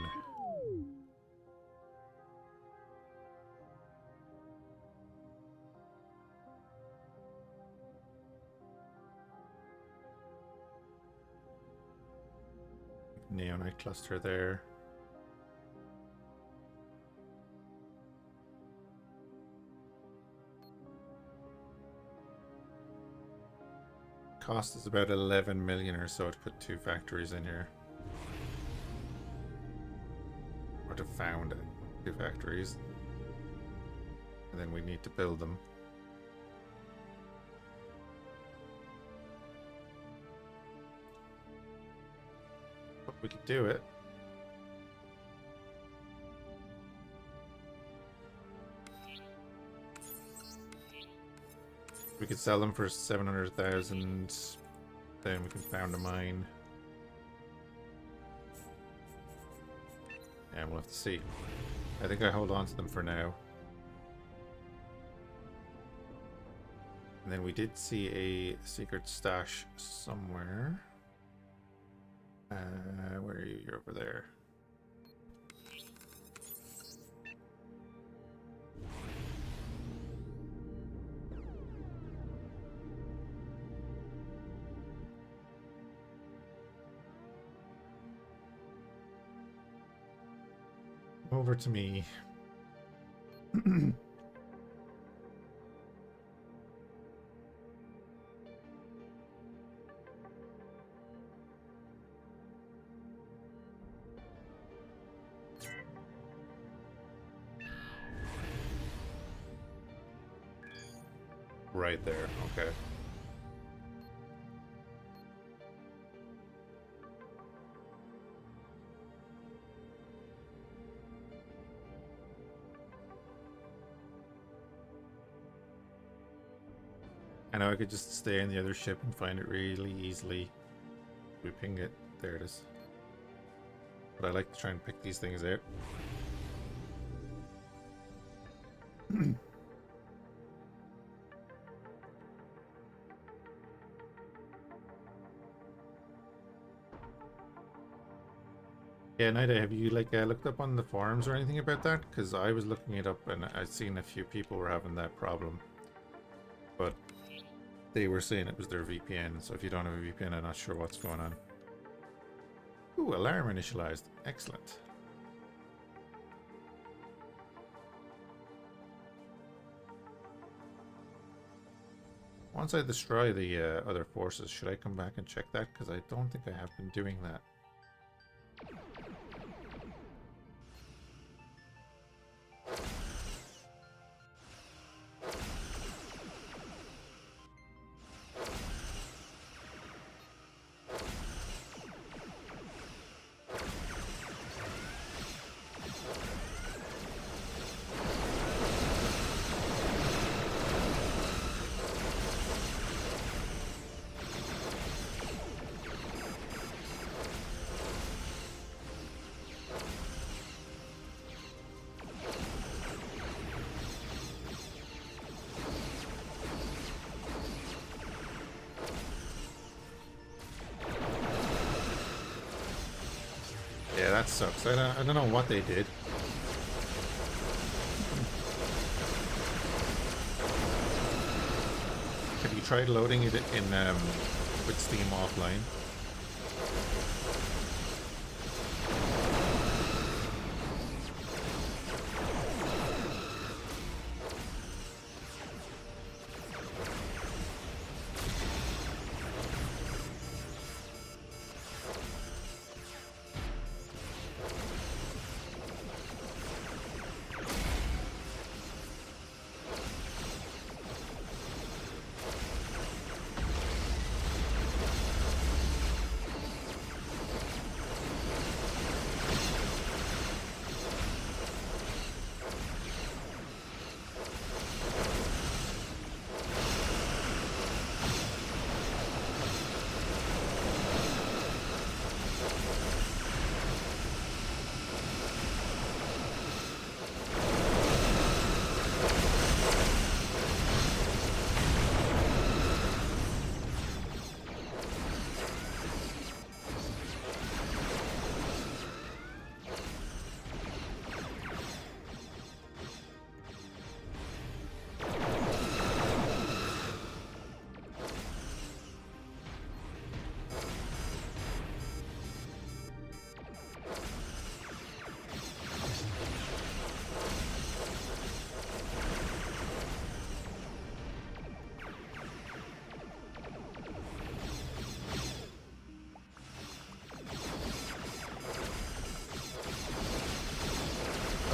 Neonite cluster there. Cost is about 11 million or so to put 2 factories in here. Or to found 2 factories. And then we need to build them. But we could do it. We could sell them for 700,000. Then we can found a mine. And we'll have to see. I think I hold on to them for now. And then we did see a secret stash somewhere. Where are you? You're over there. Over to me. Right there, okay. I know I could just stay in the other ship and find it really easily. We ping it. There it is. But I like to try and pick these things out. Yeah, Nida, have you looked up on the forums or anything about that? Because I was looking it up and I'd seen a few people were having that problem. But they were saying it was their VPN, so if you don't have a VPN, I'm not sure what's going on. Ooh, alarm initialized. Excellent. Once I destroy the other forces, should I come back and check that? Because I don't think I have been doing that. Yeah, that sucks. I don't know what they did. Have you tried loading it in with Steam offline?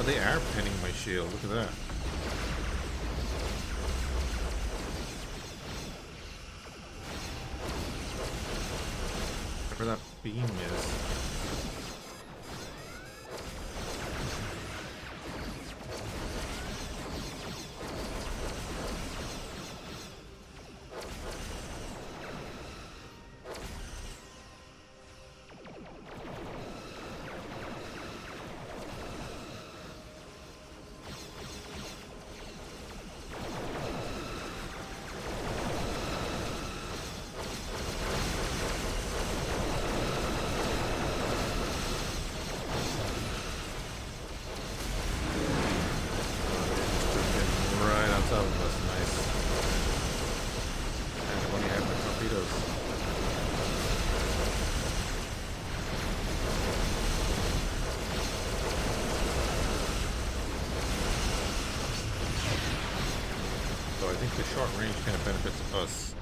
they are pinning my shield. Look at that. Where that beam is. The short range kind of benefits us.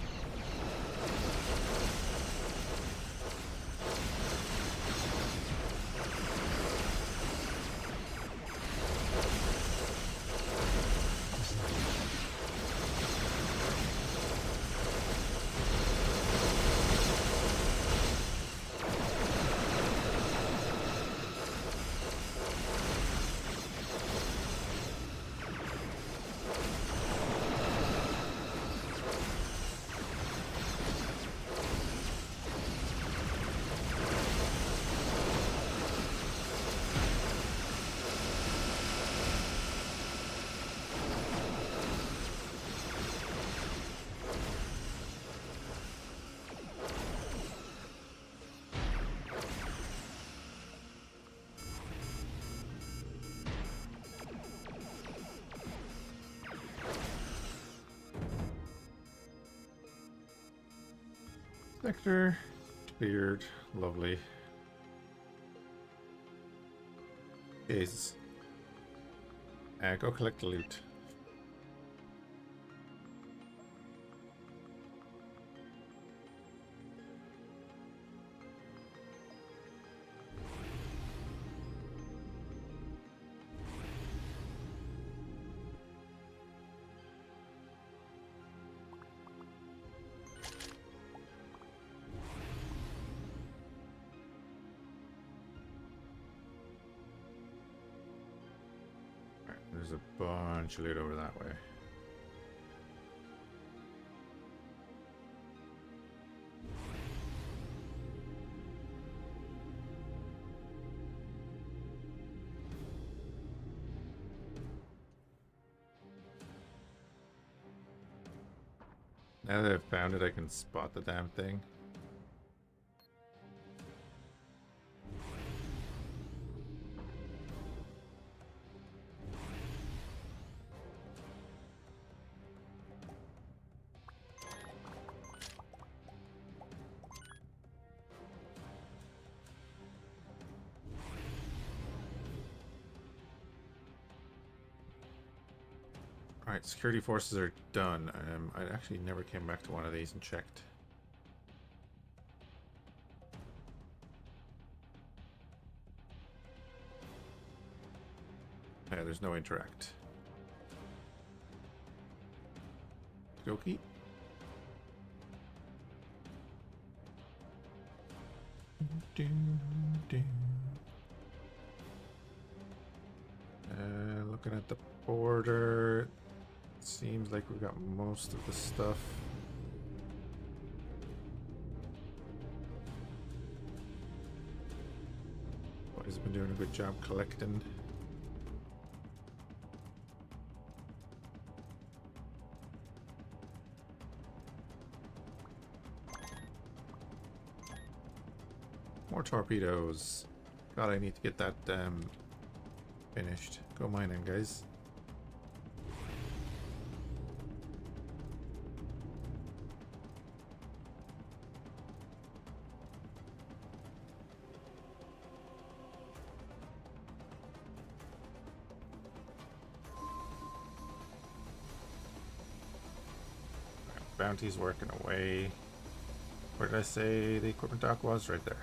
Sector cleared. Lovely. Jesus. Go collect the loot. There's a bunch of loot over that way. Now that I've found it, I can spot the damn thing. Alright, security forces are done. I actually never came back to one of these and checked. Yeah, there's no interact. Okey. Looking at the border. Seems like we've got most of the stuff. Boys have been doing a good job collecting. More torpedoes. God, I need to get that finished. Go mining, guys. Bounty's working away. Where did I say the equipment dock was? Right there.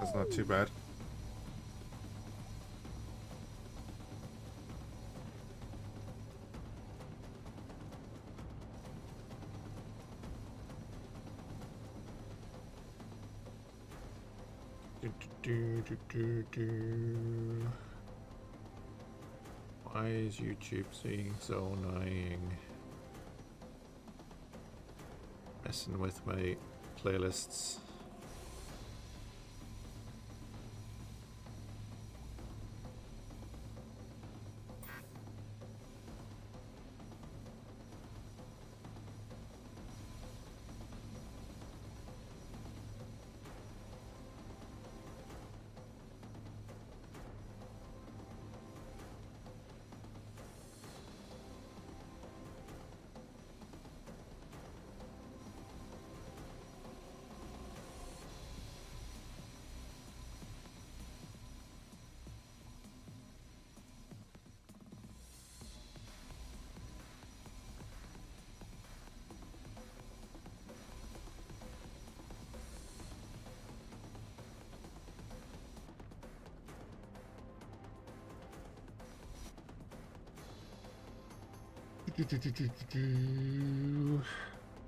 That's not too bad. Why is YouTube being so annoying? Messing with my playlists.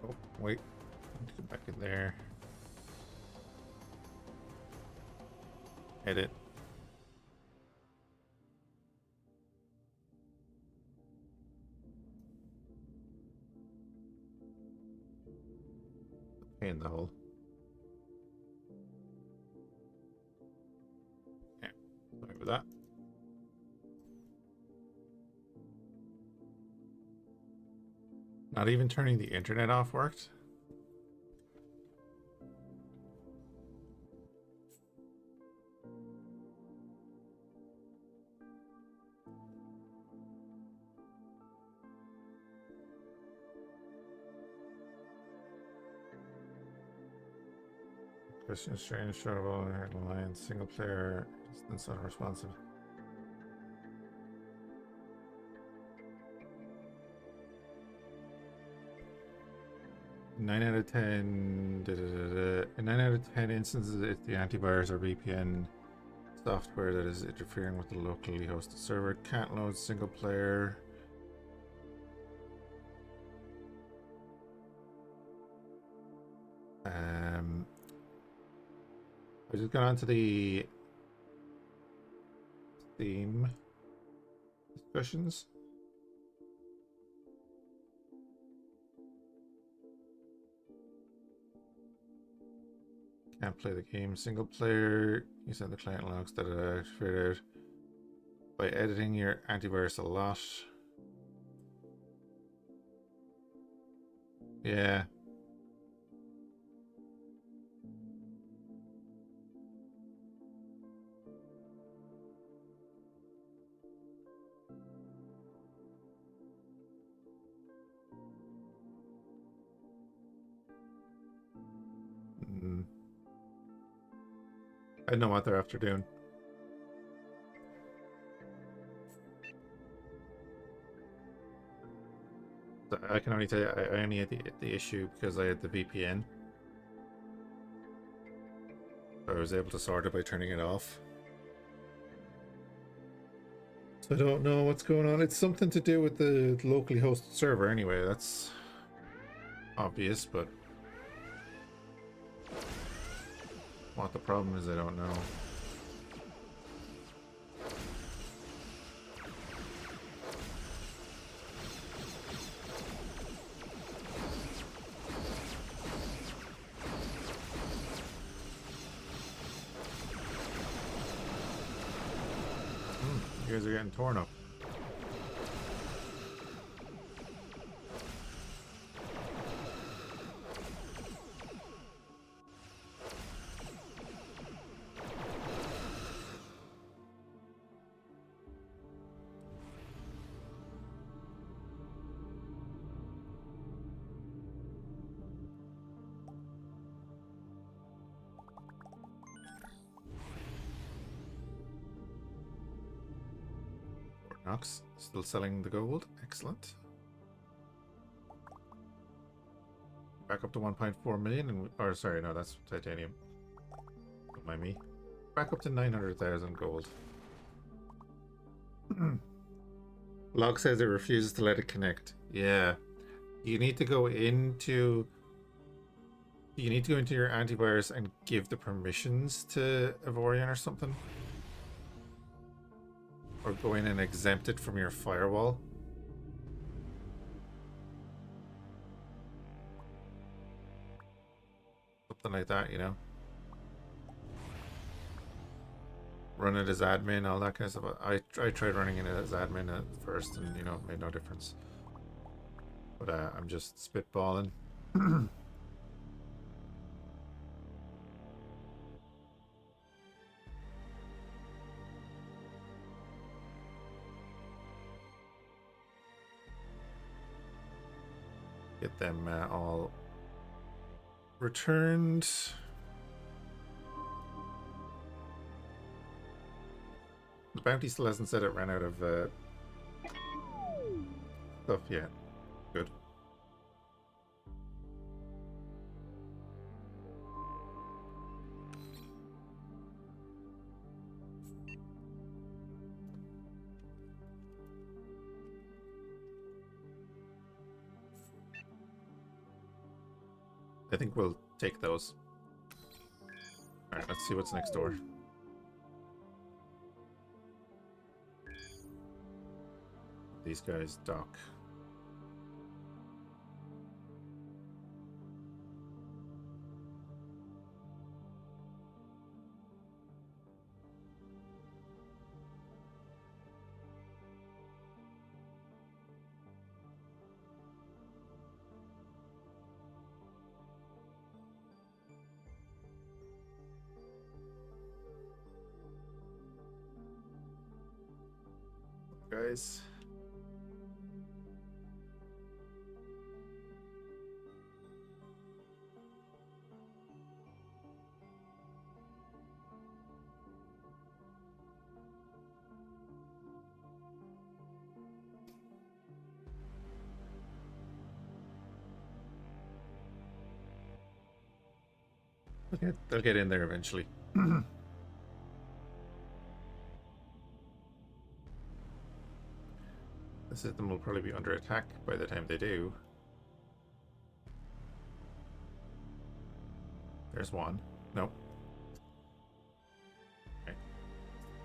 Oh, wait. Get back in there. Edit. In the hole. Yeah, sorry about that. Not even turning the internet off worked. Christian Strange, Showable, Alliance, single player, distance unresponsive. Nine out of 10. In 9 out of 10 instances, it's the antivirus or VPN software that is interfering with the locally hosted server. Can't load single player. I just got onto the Steam discussions. Can't play the game single player. You send the client logs that are activated by editing your antivirus a lot. Yeah. I know what they're after doing. I can only tell you, I only had the issue because I had the VPN. I was able to sort it by turning it off. So I don't know what's going on. It's something to do with the locally hosted server anyway. That's obvious, but what the problem is, I don't know. You guys are getting torn up. Knox still selling the gold. Excellent. Back up to 1.4 million and or sorry, no, that's titanium. Don't mind me. Back up to 900,000 gold. Log says it refuses to let it connect. Yeah. You need to go into You need to go into your antivirus and give the permissions to Avorion or something. Or go in and exempt it from your firewall. Something like that, you know. Run it as admin, all that kind of stuff. I tried running it as admin at first, and you know, it made no difference. But I'm just spitballing. Get them all returned. The bounty still hasn't said it ran out of stuff yet. Good. I think we'll take those. Alright, let's see what's next door. These guys dock. Guys. They'll get in there eventually. The system will probably be under attack by the time they do. There's one. Nope.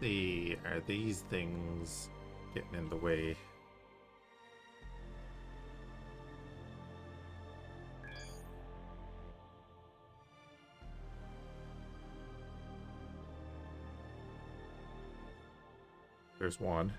Okay. Are these things getting in the way? There's one.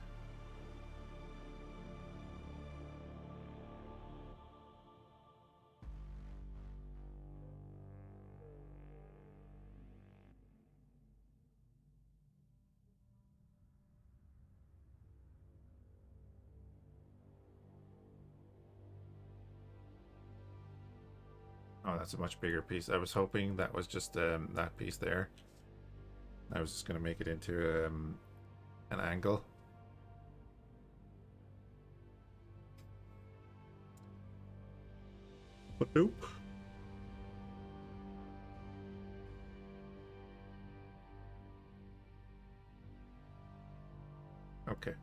Oh, that's a much bigger piece. I was hoping that was just that piece there. I was just going to make it into an angle. But nope. Okay.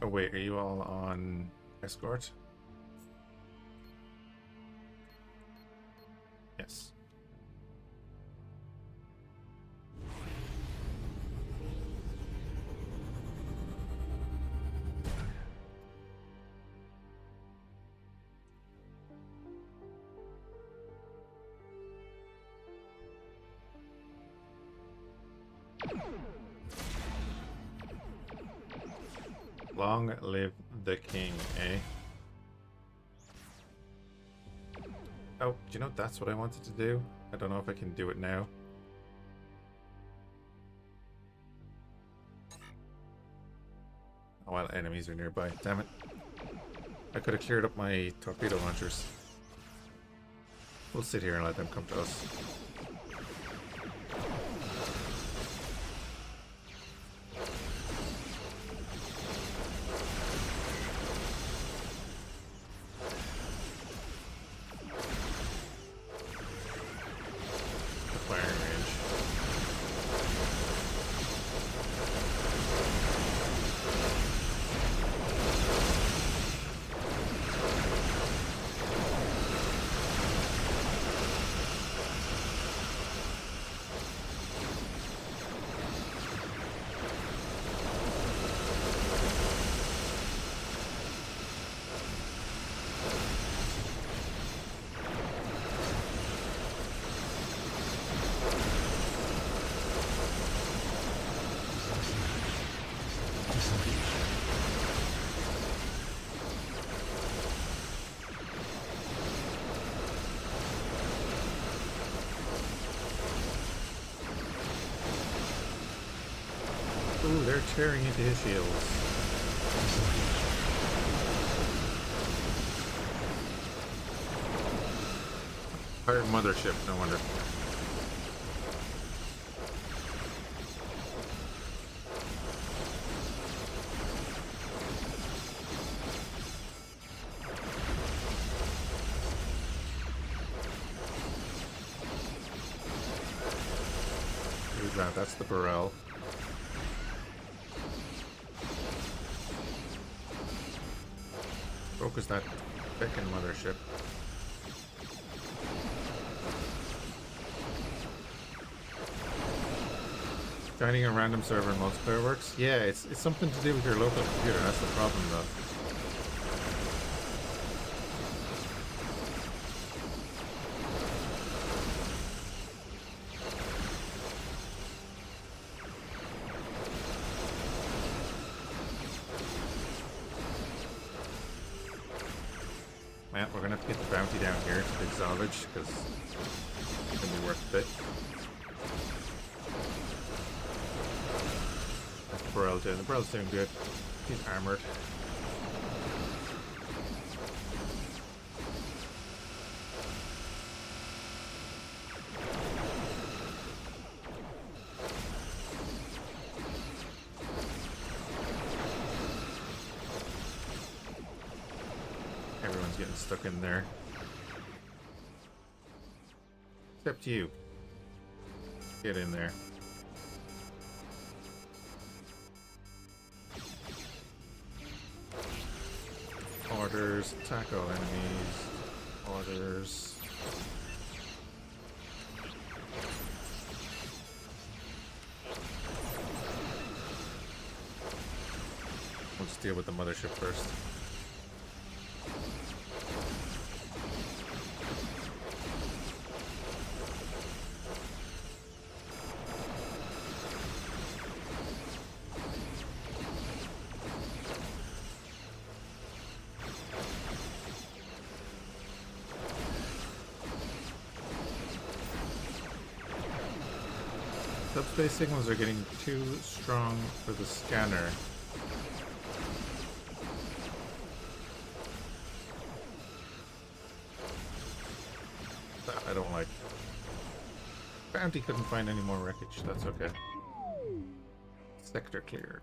Oh wait, are you all on escort? Yes. Long live the king, eh? Oh, do you know that's what I wanted to do? I don't know if I can do it now. Oh well, enemies are nearby. Damn it. I could have cleared up my torpedo launchers. We'll sit here and let them come to us. they're tearing into his shields. Pirate mothership, no wonder. Who's that? That's the Burrell. Focus that frickin' mothership. Joining a random server in multiplayer works? Yeah, it's something to do with your local computer, that's the problem though. Man, we're gonna have to get the bounty down here to big salvage, because it's gonna be worth it. That's the Burrell doing. The Burrell's doing good. He's armored. Everyone's getting stuck in there. Except you. Get in there. Orders, attack all enemies. Orders. We'll just deal with the mothership first. Subspace signals are getting too strong for the scanner. That I don't like. Bounty couldn't find any more wreckage, that's okay. Sector cleared.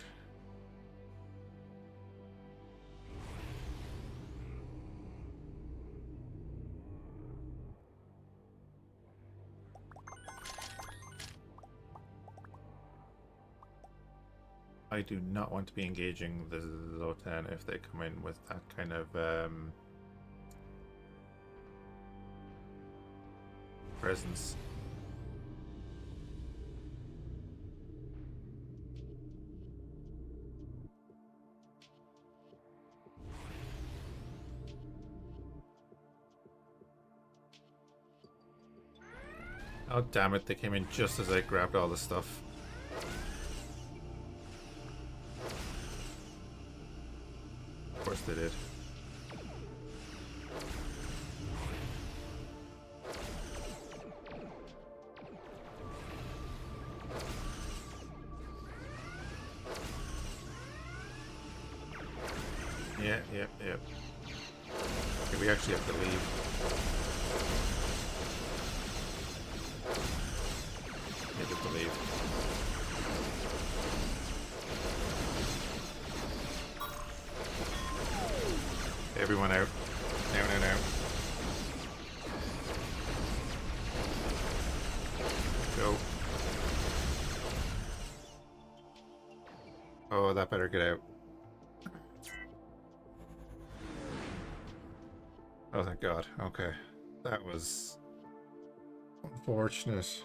I do not want to be engaging the Zotan if they come in with that kind of presence. Oh damn it, they came in just as I grabbed all the stuff. Of course they did. Yep. Okay, we actually have to leave. We have to leave. Everyone out. Now. Go. Oh, that better get out. Oh, thank God. Okay. That was unfortunate.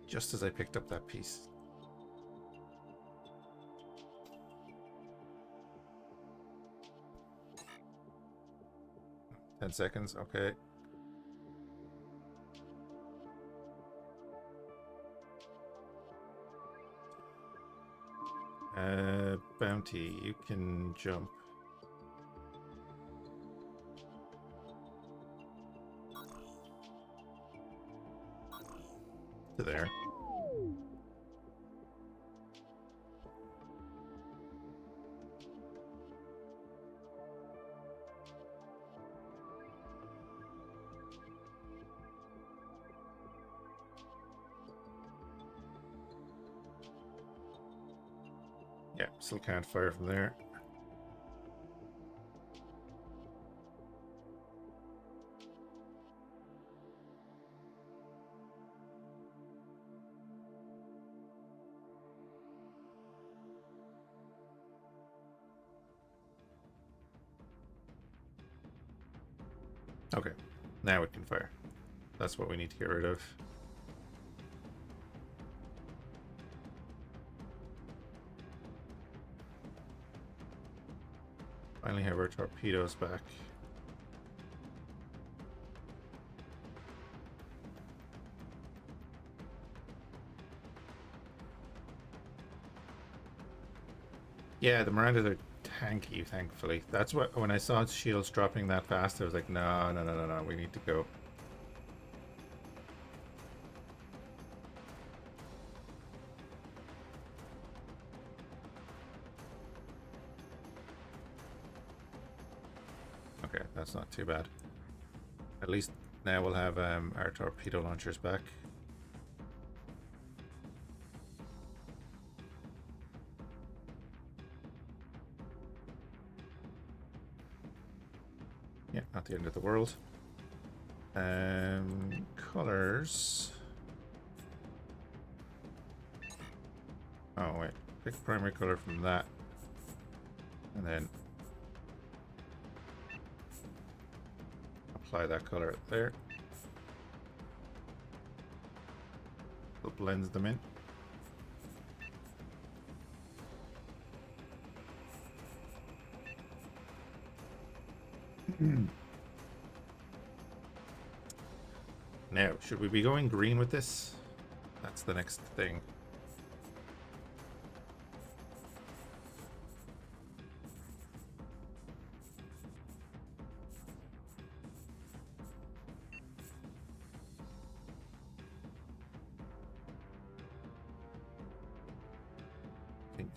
Just as I picked up that piece. "10 seconds, okay. Bounty, you can jump. to there. Yeah, still can't fire from there. Okay, now it can fire. That's what we need to get rid of. Finally have our torpedoes back. Yeah, the Mirandas are tanky, thankfully. That's what, when I saw its shields dropping that fast, I was like, no, no, no, no, no, we need to go. Okay, that's not too bad. At least now we'll have our torpedo launchers back. Yeah, not the end of the world. Colors. Oh wait, pick primary color from that, and then apply that color there. It blends them in. Now, should we be going green with this? That's the next thing. I think.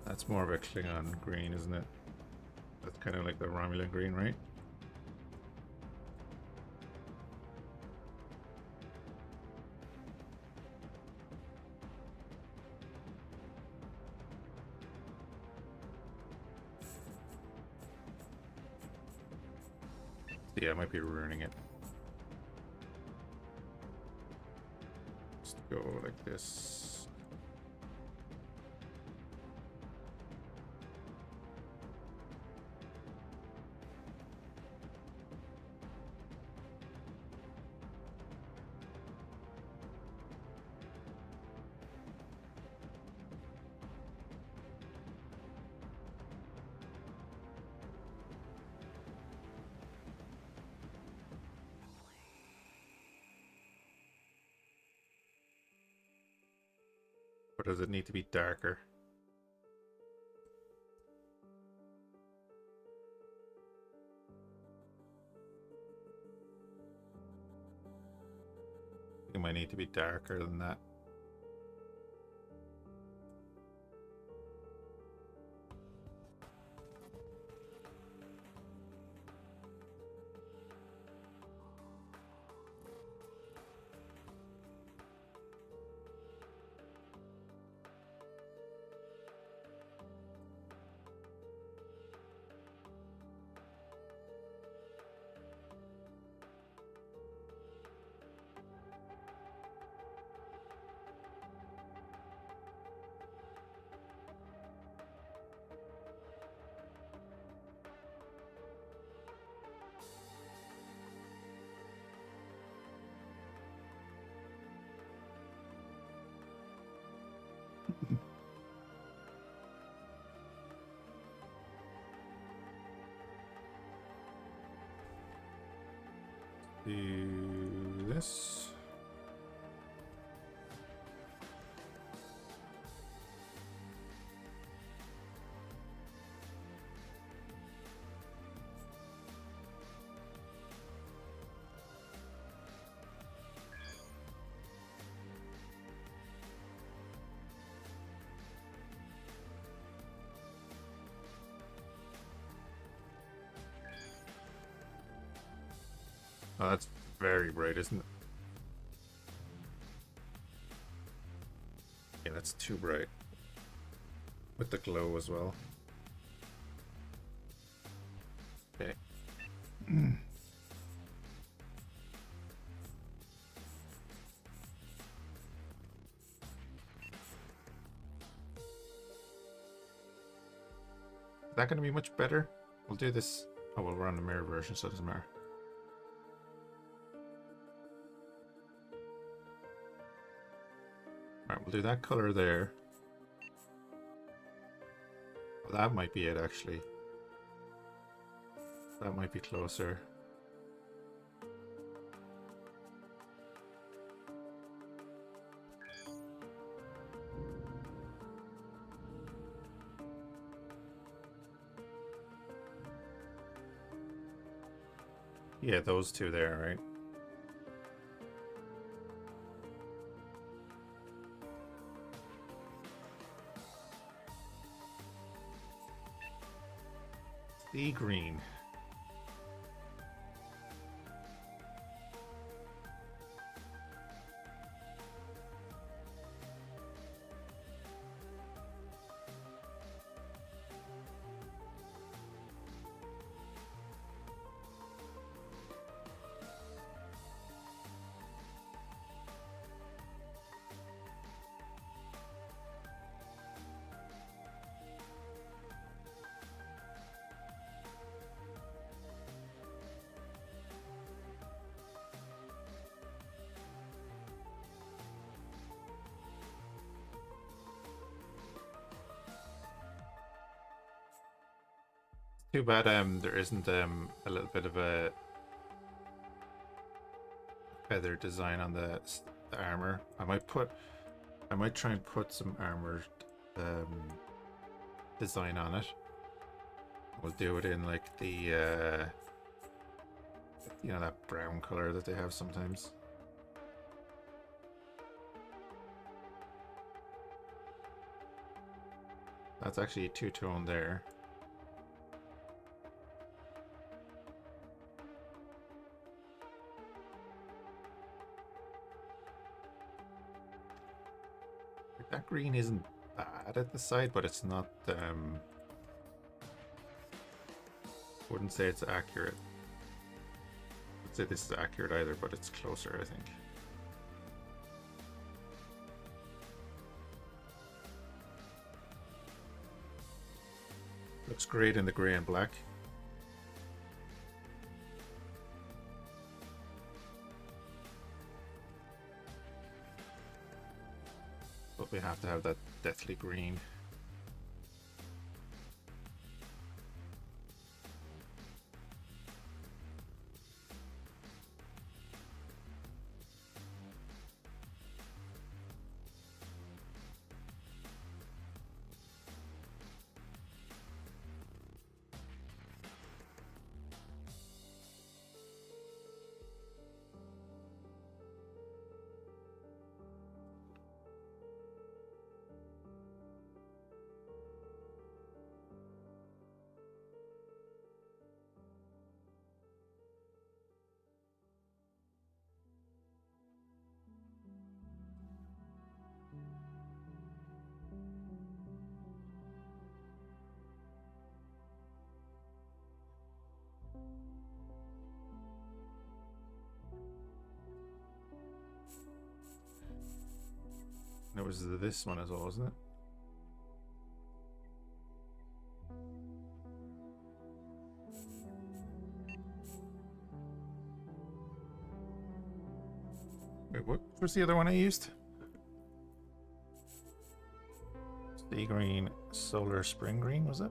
That's more of a Klingon green, isn't it? That's kind of like the Romulan green, right? Yeah, I might be ruining it. Just go like this. Or does it need to be darker? It might need to be darker than that. Do this. Oh, that's very bright, isn't it? Yeah, that's too bright. With the glow as well. Okay. Is that going to be much better? We'll do this. Oh, well, we're on the mirror version, so it doesn't matter. Alright, we'll do that color there. Well, that might be it, actually. That might be closer. Yeah, those two there, right? Sea green. Too bad there isn't a little bit of a feather design on the armor. I might try and put some armor design on it. We'll do it in like the you know, that brown color that they have sometimes. That's actually a two-tone there. That green isn't bad at the side, but it's not wouldn't say it's accurate. I'd say this is accurate either, but it's closer, I think. Looks great in the grey and black. But we have to have that deathly green. It was this one as well, wasn't it? Wait, what was the other one I used? Sea green, solar spring green, was it?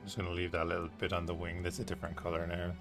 just going to leave that little bit on the wing that's a different color now.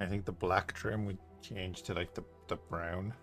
I think the black trim would change to like the brown.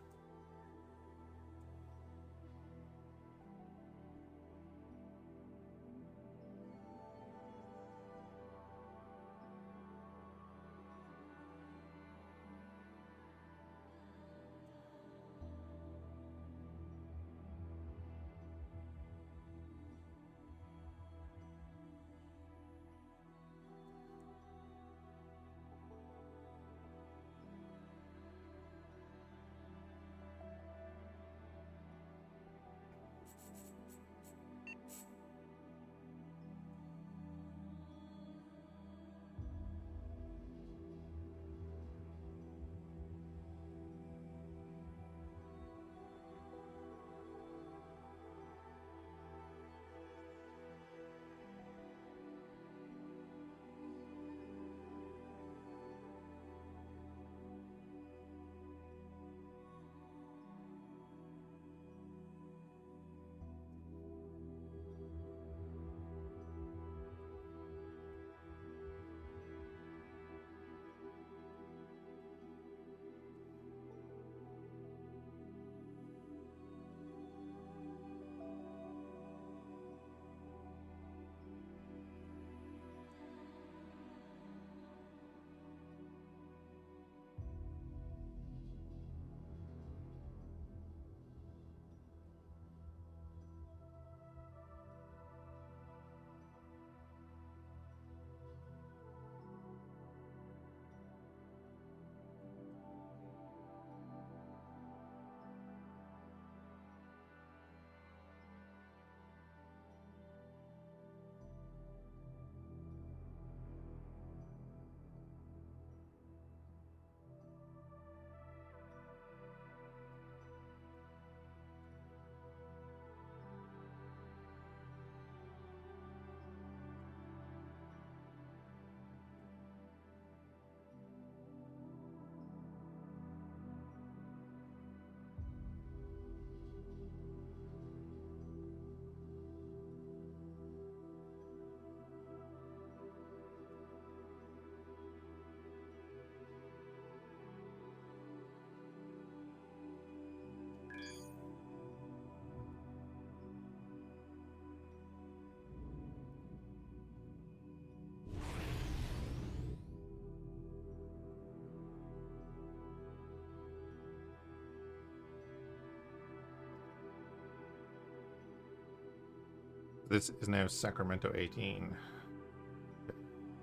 This is now Sacramento 18.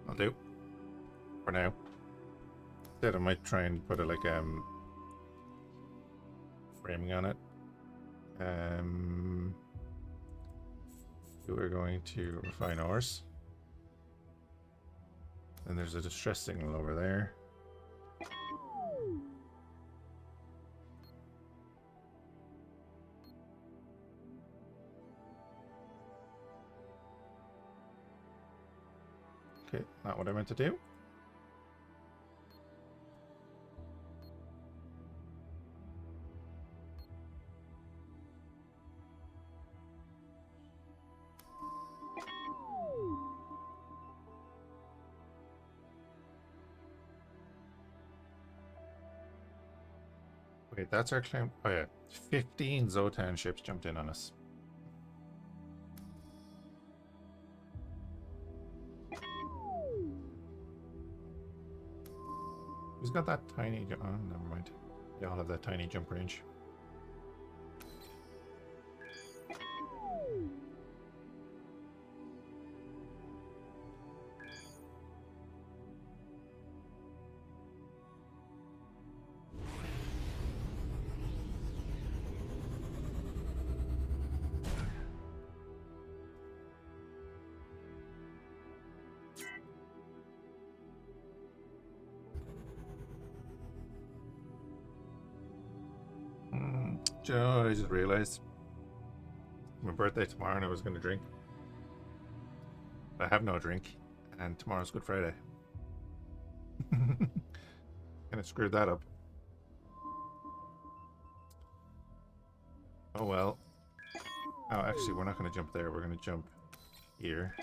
I'll do. For now. Instead I might try and put a framing on it. We're going to refine ores. And there's a distress signal over there. Okay, not what I meant to do. Wait, that's our claim. Oh yeah, 15 Zotan ships jumped in on us. Who's got that tiny... Oh, never mind. They all have that tiny jump range. Joe, I just realized my birthday tomorrow and I was going to drink. I have no drink, and tomorrow's Good Friday. Kind of screwed that up. Oh well. Oh, actually, we're not going to jump there. We're going to jump here.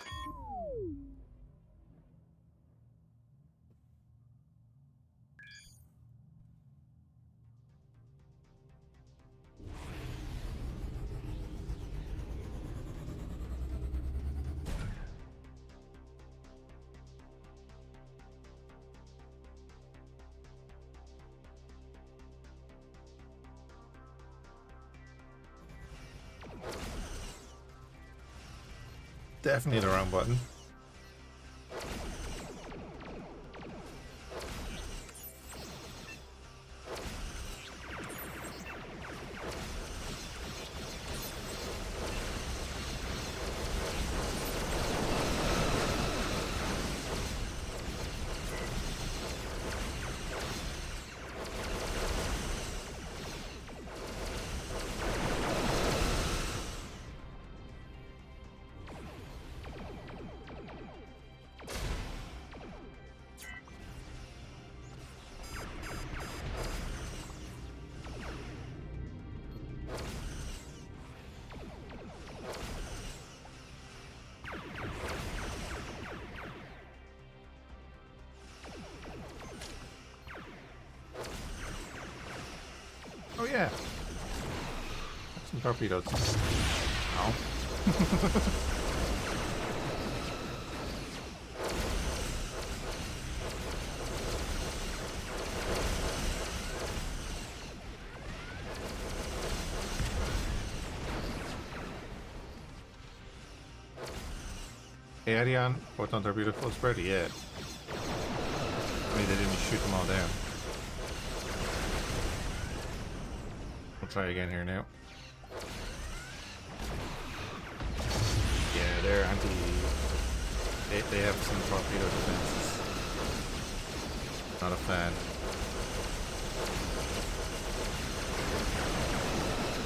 Definitely the wrong button. Oh yeah. Some torpedoes. No. Hey, Avorion, photon torpedo full spread? Yeah. I mean, they didn't shoot them all down. We'll try again here now. Yeah, they're anti... They have some torpedo defenses. Not a fan.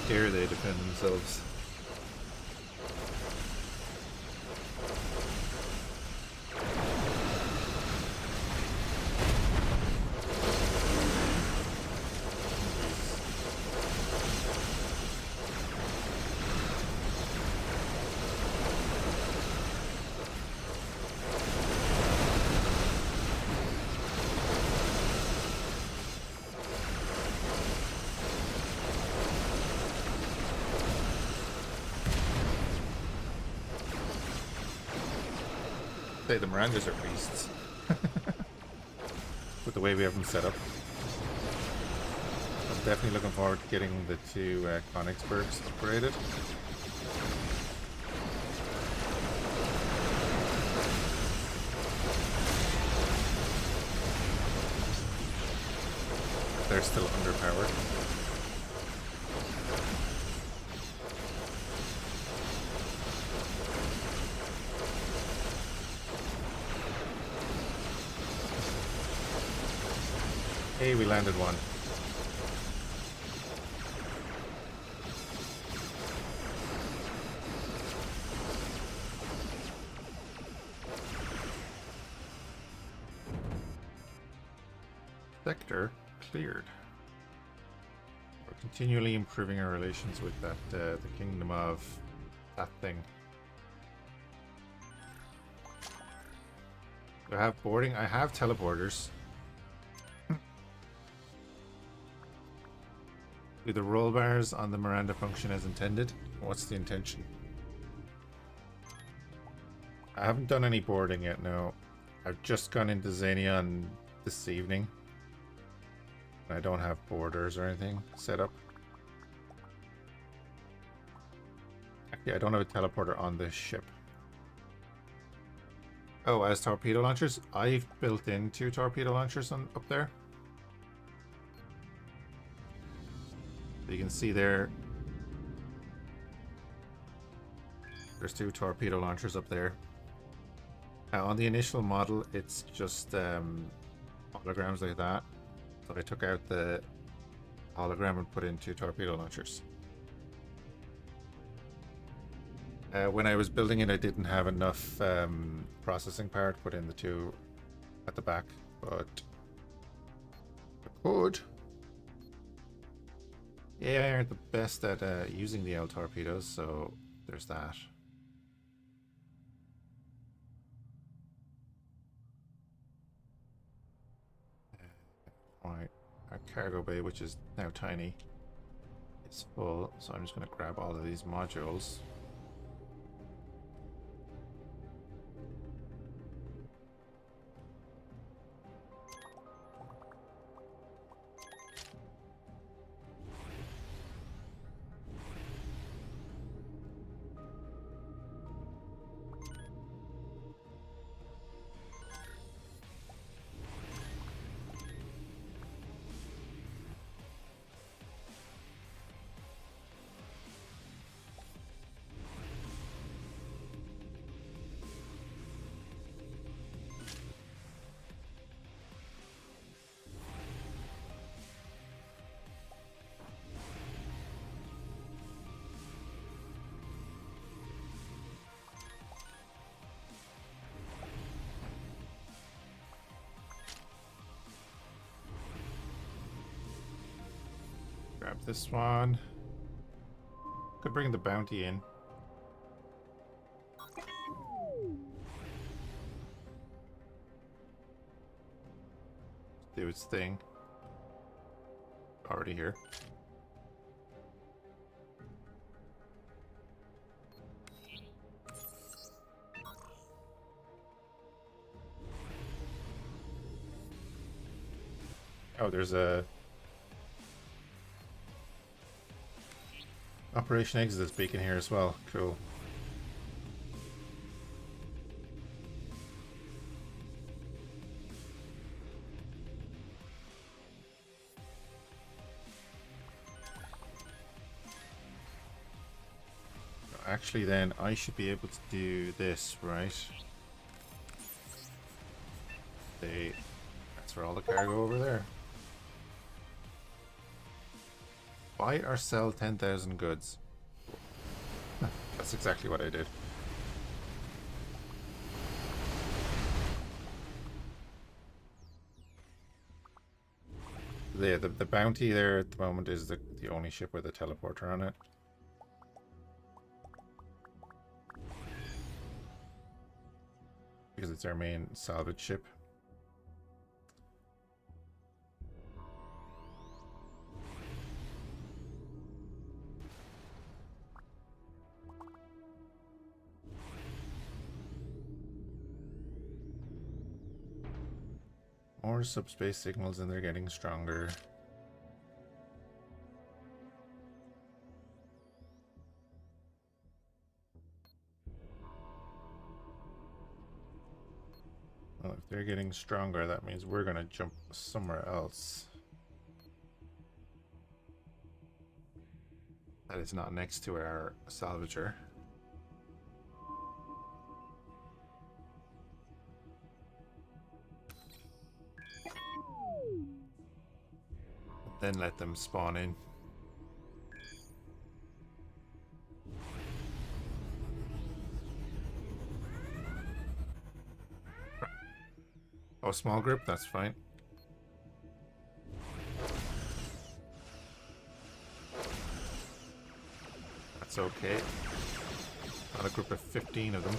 Dare they defend themselves? Say the Mirandas are beasts. With the way we have them set up. I'm definitely looking forward to getting the two Konigsbergs upgraded. They're still underpowered. Hey, we landed one. Sector cleared. We're continually improving our relations with that the kingdom of that thing. Do I have boarding? I have teleporters. Do the roll bars on the Miranda function as intended? What's the intention? I haven't done any boarding yet, no. I've just gone into Xenion this evening. I don't have borders or anything set up. Actually, I don't have a teleporter on this ship. Oh, as torpedo launchers? I've built in 2 torpedo launchers up there. So you can see there's 2 torpedo launchers up there. On the initial model, it's just holograms like that. So I took out the hologram and put in 2 torpedo launchers. When I was building it, I didn't have enough processing power to put in the 2 at the back, but I could. Yeah, I aren't the best at using the L torpedoes, so there's that. Right, our cargo bay, which is now tiny, is full, so I'm just going to grab all of these modules. Grab this one. Could bring the bounty in. Do its thing. Already here. Oh, there's a Operation Exodus beacon here as well. Cool. Actually, then I should be able to do this, right? Transfer all the cargo over there. Buy or sell 10,000 goods. That's exactly what I did. The bounty there at the moment is the only ship with a teleporter on it. Because it's our main salvage ship. More subspace signals and they're getting stronger. Well, if they're getting stronger, that means we're gonna jump somewhere else. That is not next to our salvager. Then let them spawn in. Oh, small group, that's fine. That's okay. Not a group of 15 of them.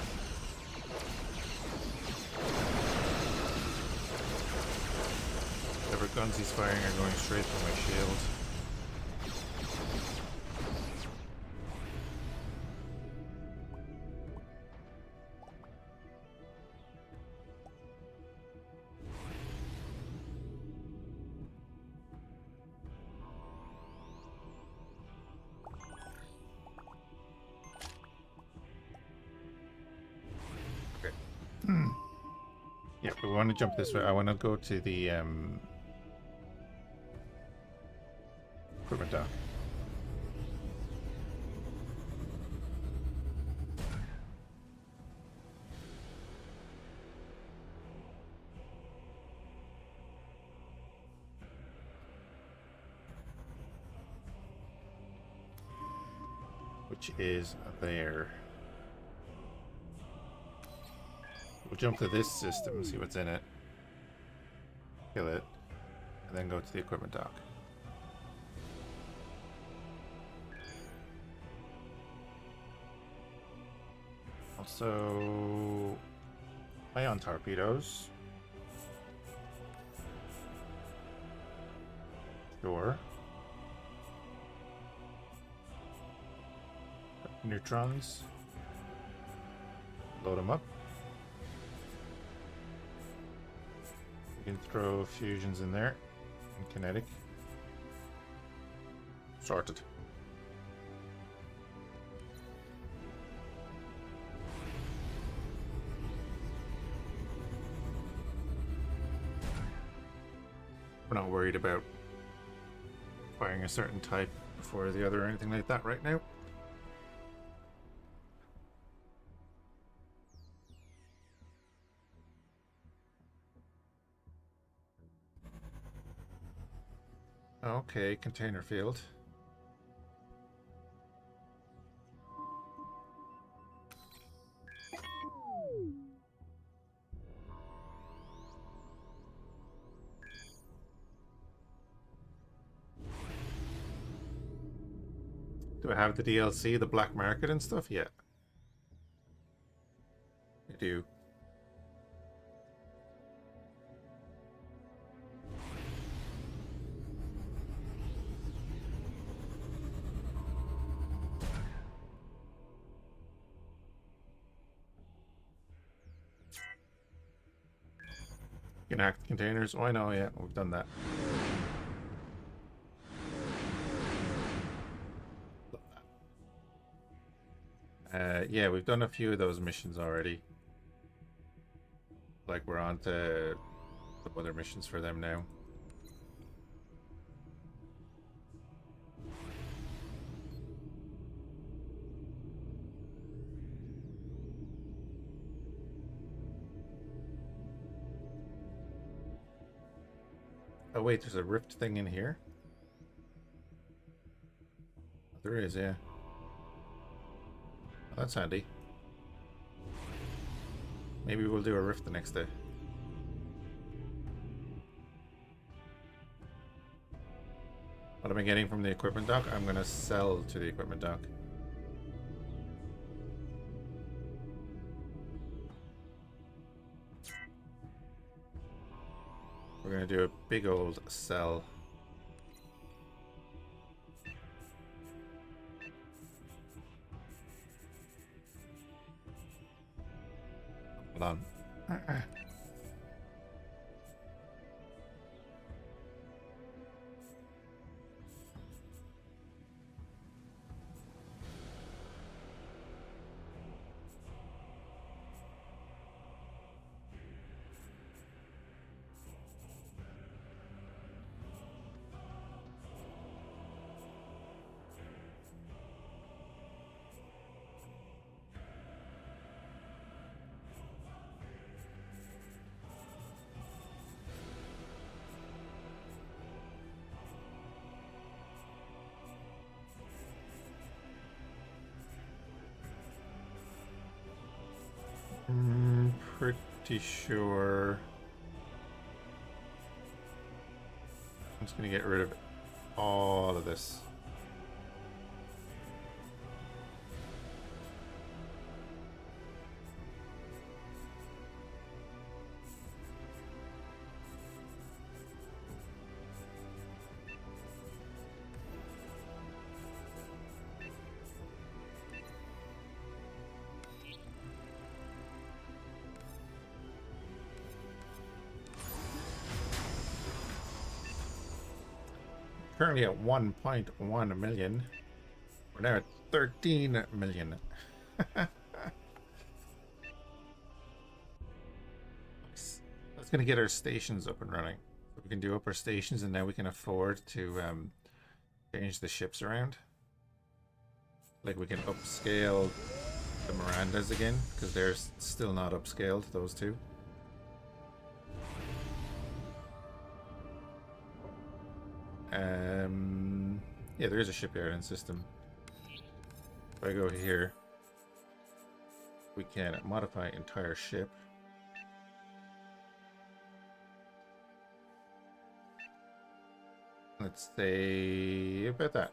Whatever guns he's firing are going straight for my shield. want to jump this way. I want to go to the equipment dock. Which is there. We'll jump to this system, see what's in it, kill it, and then go to the equipment dock. Also, ion torpedoes. Sure. Neutrons. Load them up. We can throw fusions in there. And kinetic. Sorted. We're not worried about firing a certain type before the other or anything like that right now. Okay, container field. Do I have the DLC, the black market and stuff yet? I do. You can hack the containers. Oh, I know, yeah, we've done that. Yeah, we've done a few of those missions already. Like, we're on to some other missions for them now. Oh wait, there's a rift thing in here? There is, yeah. Oh, that's handy. Maybe we'll do a rift the next day. What am I getting from the equipment dock? I'm gonna sell to the equipment dock. We're gonna do a big old sell. Hold on. Pretty sure I'm just gonna get rid of all of this. Currently at 1.1 million. We're now at 13 million. Let's It's going to get our stations up and running. So we can do up our stations, and now we can afford to change the ships around. Like we can upscale the Mirandas again, because they're still not upscaled, those two. Yeah, there is a shipyard system. If I go here, we can modify entire ship. Let's say about that.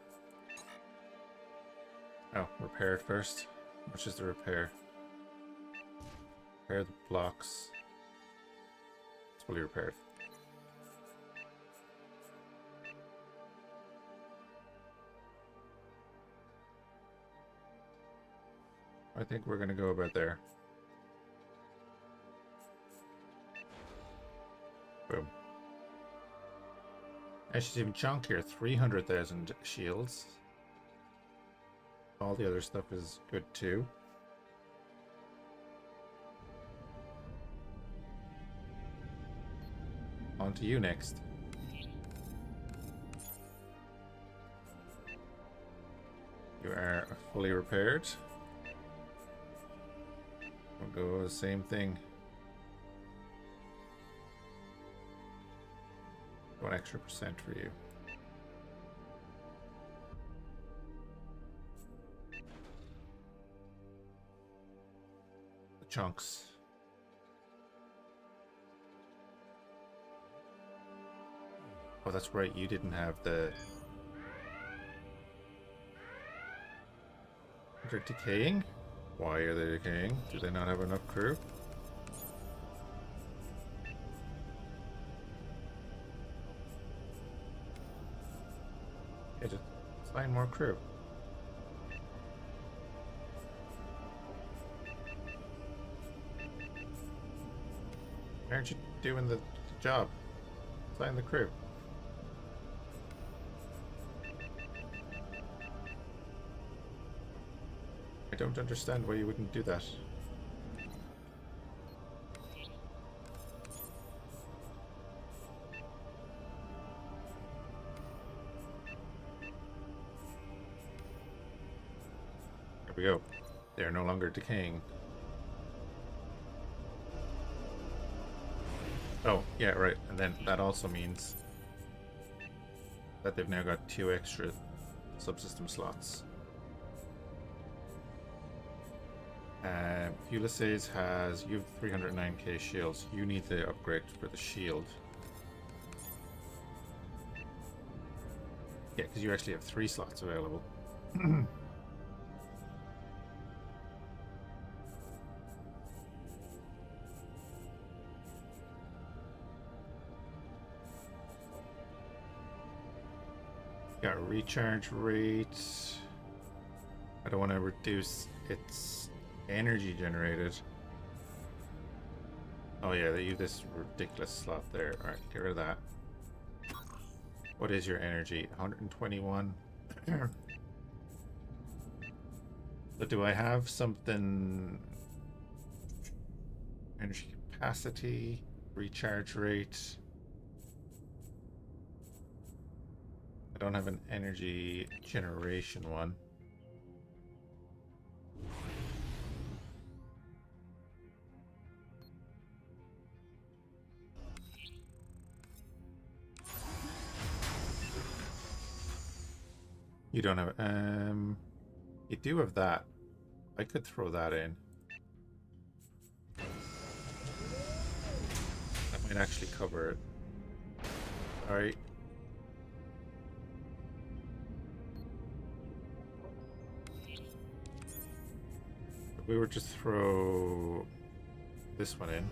Oh, repair it first. How much is the repair? Repair the blocks. It's fully repaired. I think we're going to go about there. Boom. Actually, even chunkier, 300,000 shields. All the other stuff is good too. On to you next. You are fully repaired. We'll go the same thing. 1 extra % for you. The chunks. Oh, that's right, you didn't have the... They're decaying? Why are they decaying? Do they not have enough crew? Yeah, just assign more crew. Why aren't you doing the job? Assign the crew. I don't understand why you wouldn't do that. There we go. They're no longer decaying. Oh, yeah, right. And then that also means that they've now got 2 extra subsystem slots. Ulysses has, you have 309k shields. You need the upgrade for the shield. Yeah, because you actually have 3 slots available. Got a recharge rate. I don't want to reduce its energy generated. Oh yeah, they use this ridiculous slot there. Alright, get rid of that. What is your energy? 121. So do I have something? Energy capacity, recharge rate. I don't have an energy generation one. You don't have you do have that. I could throw that in. That might actually cover it. Alright. If we were just throw this one in.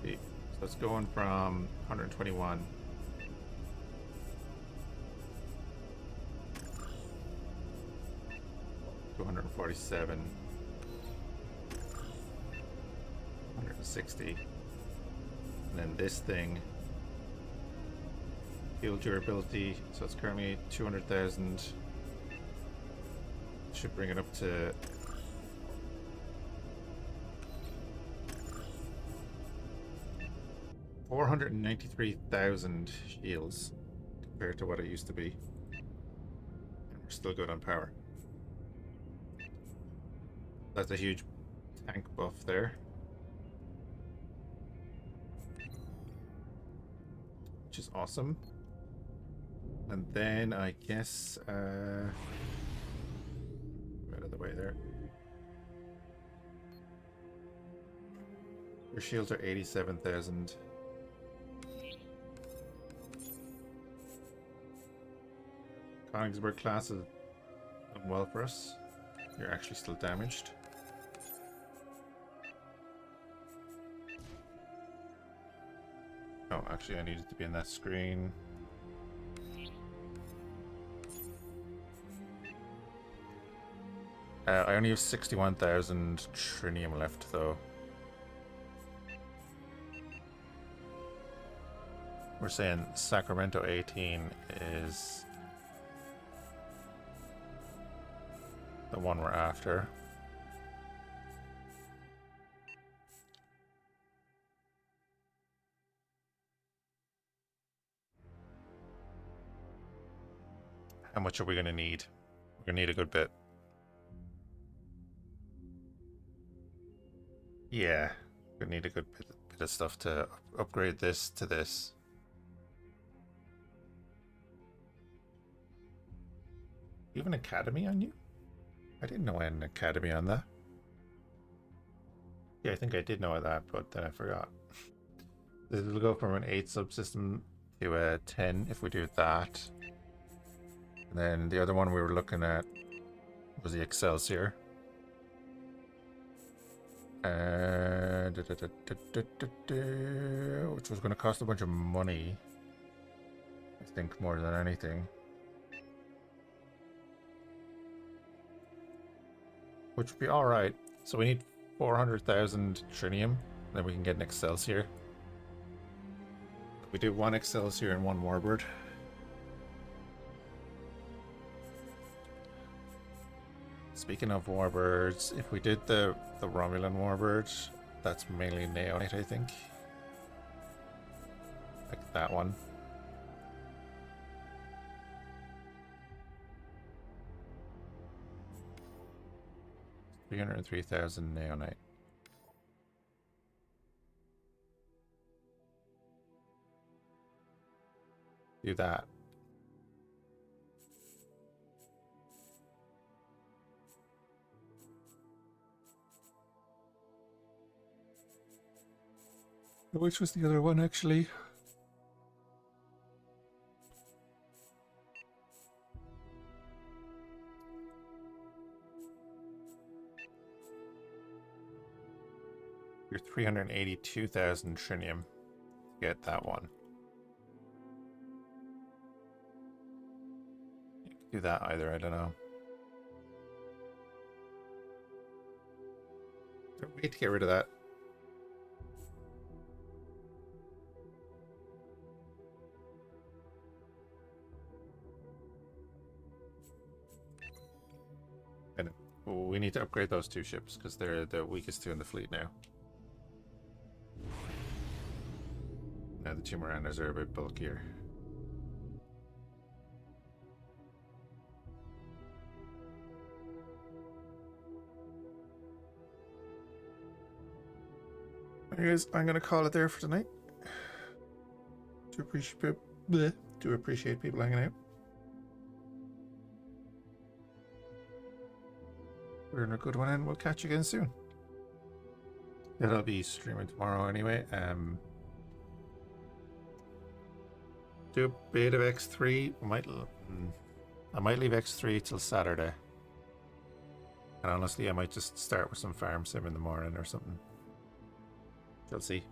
Okay. So it's going from 121. 247, 160, and then this thing, field durability, so it's currently 200,000, should bring it up to 493,000 shields compared to what it used to be. And we're still good on power. That's a huge tank buff there. Which is awesome. And then I guess out of the way there. Your shields are 87,000. Königsberg class is done well for us. You're actually still damaged. Oh, actually I needed to be in that screen. I only have 61,000 trinium left though. We're saying Sacramento 18 is the one we're after. How much are we going to need? We're going to need a good bit. Yeah, we're going to need a good bit of stuff to upgrade this to this. You have an academy on you? I didn't know I had an academy on that. Yeah, I think I did know that, but then I forgot. This will go from an 8 subsystem to a 10 if we do that. And then the other one we were looking at was the Excelsior. Which was going to cost a bunch of money. I think more than anything. Which would be alright. So we need 400,000 trinium. Then we can get an Excelsior. We do one Excelsior and one Warbird. Speaking of Warbirds, if we did the Romulan Warbird, that's mainly Neonate, I think. Like that one. $303,000 Neonate. Do that. Which was the other one, actually? You're 382,000 trinium to get that one. You could do that either, I don't know. We need to get rid of that. And we need to upgrade those two ships because they're the weakest two in the fleet now. Now the two Mirandas are a bit bulkier. Anyways, I'm gonna call it there for tonight. Do appreciate people hanging out. We're in a good one, and we'll catch you again soon. It'll be streaming tomorrow anyway. Do a bit of X3. I might leave X3 till Saturday. And honestly, I might just start with some farm sim in the morning or something. You'll see.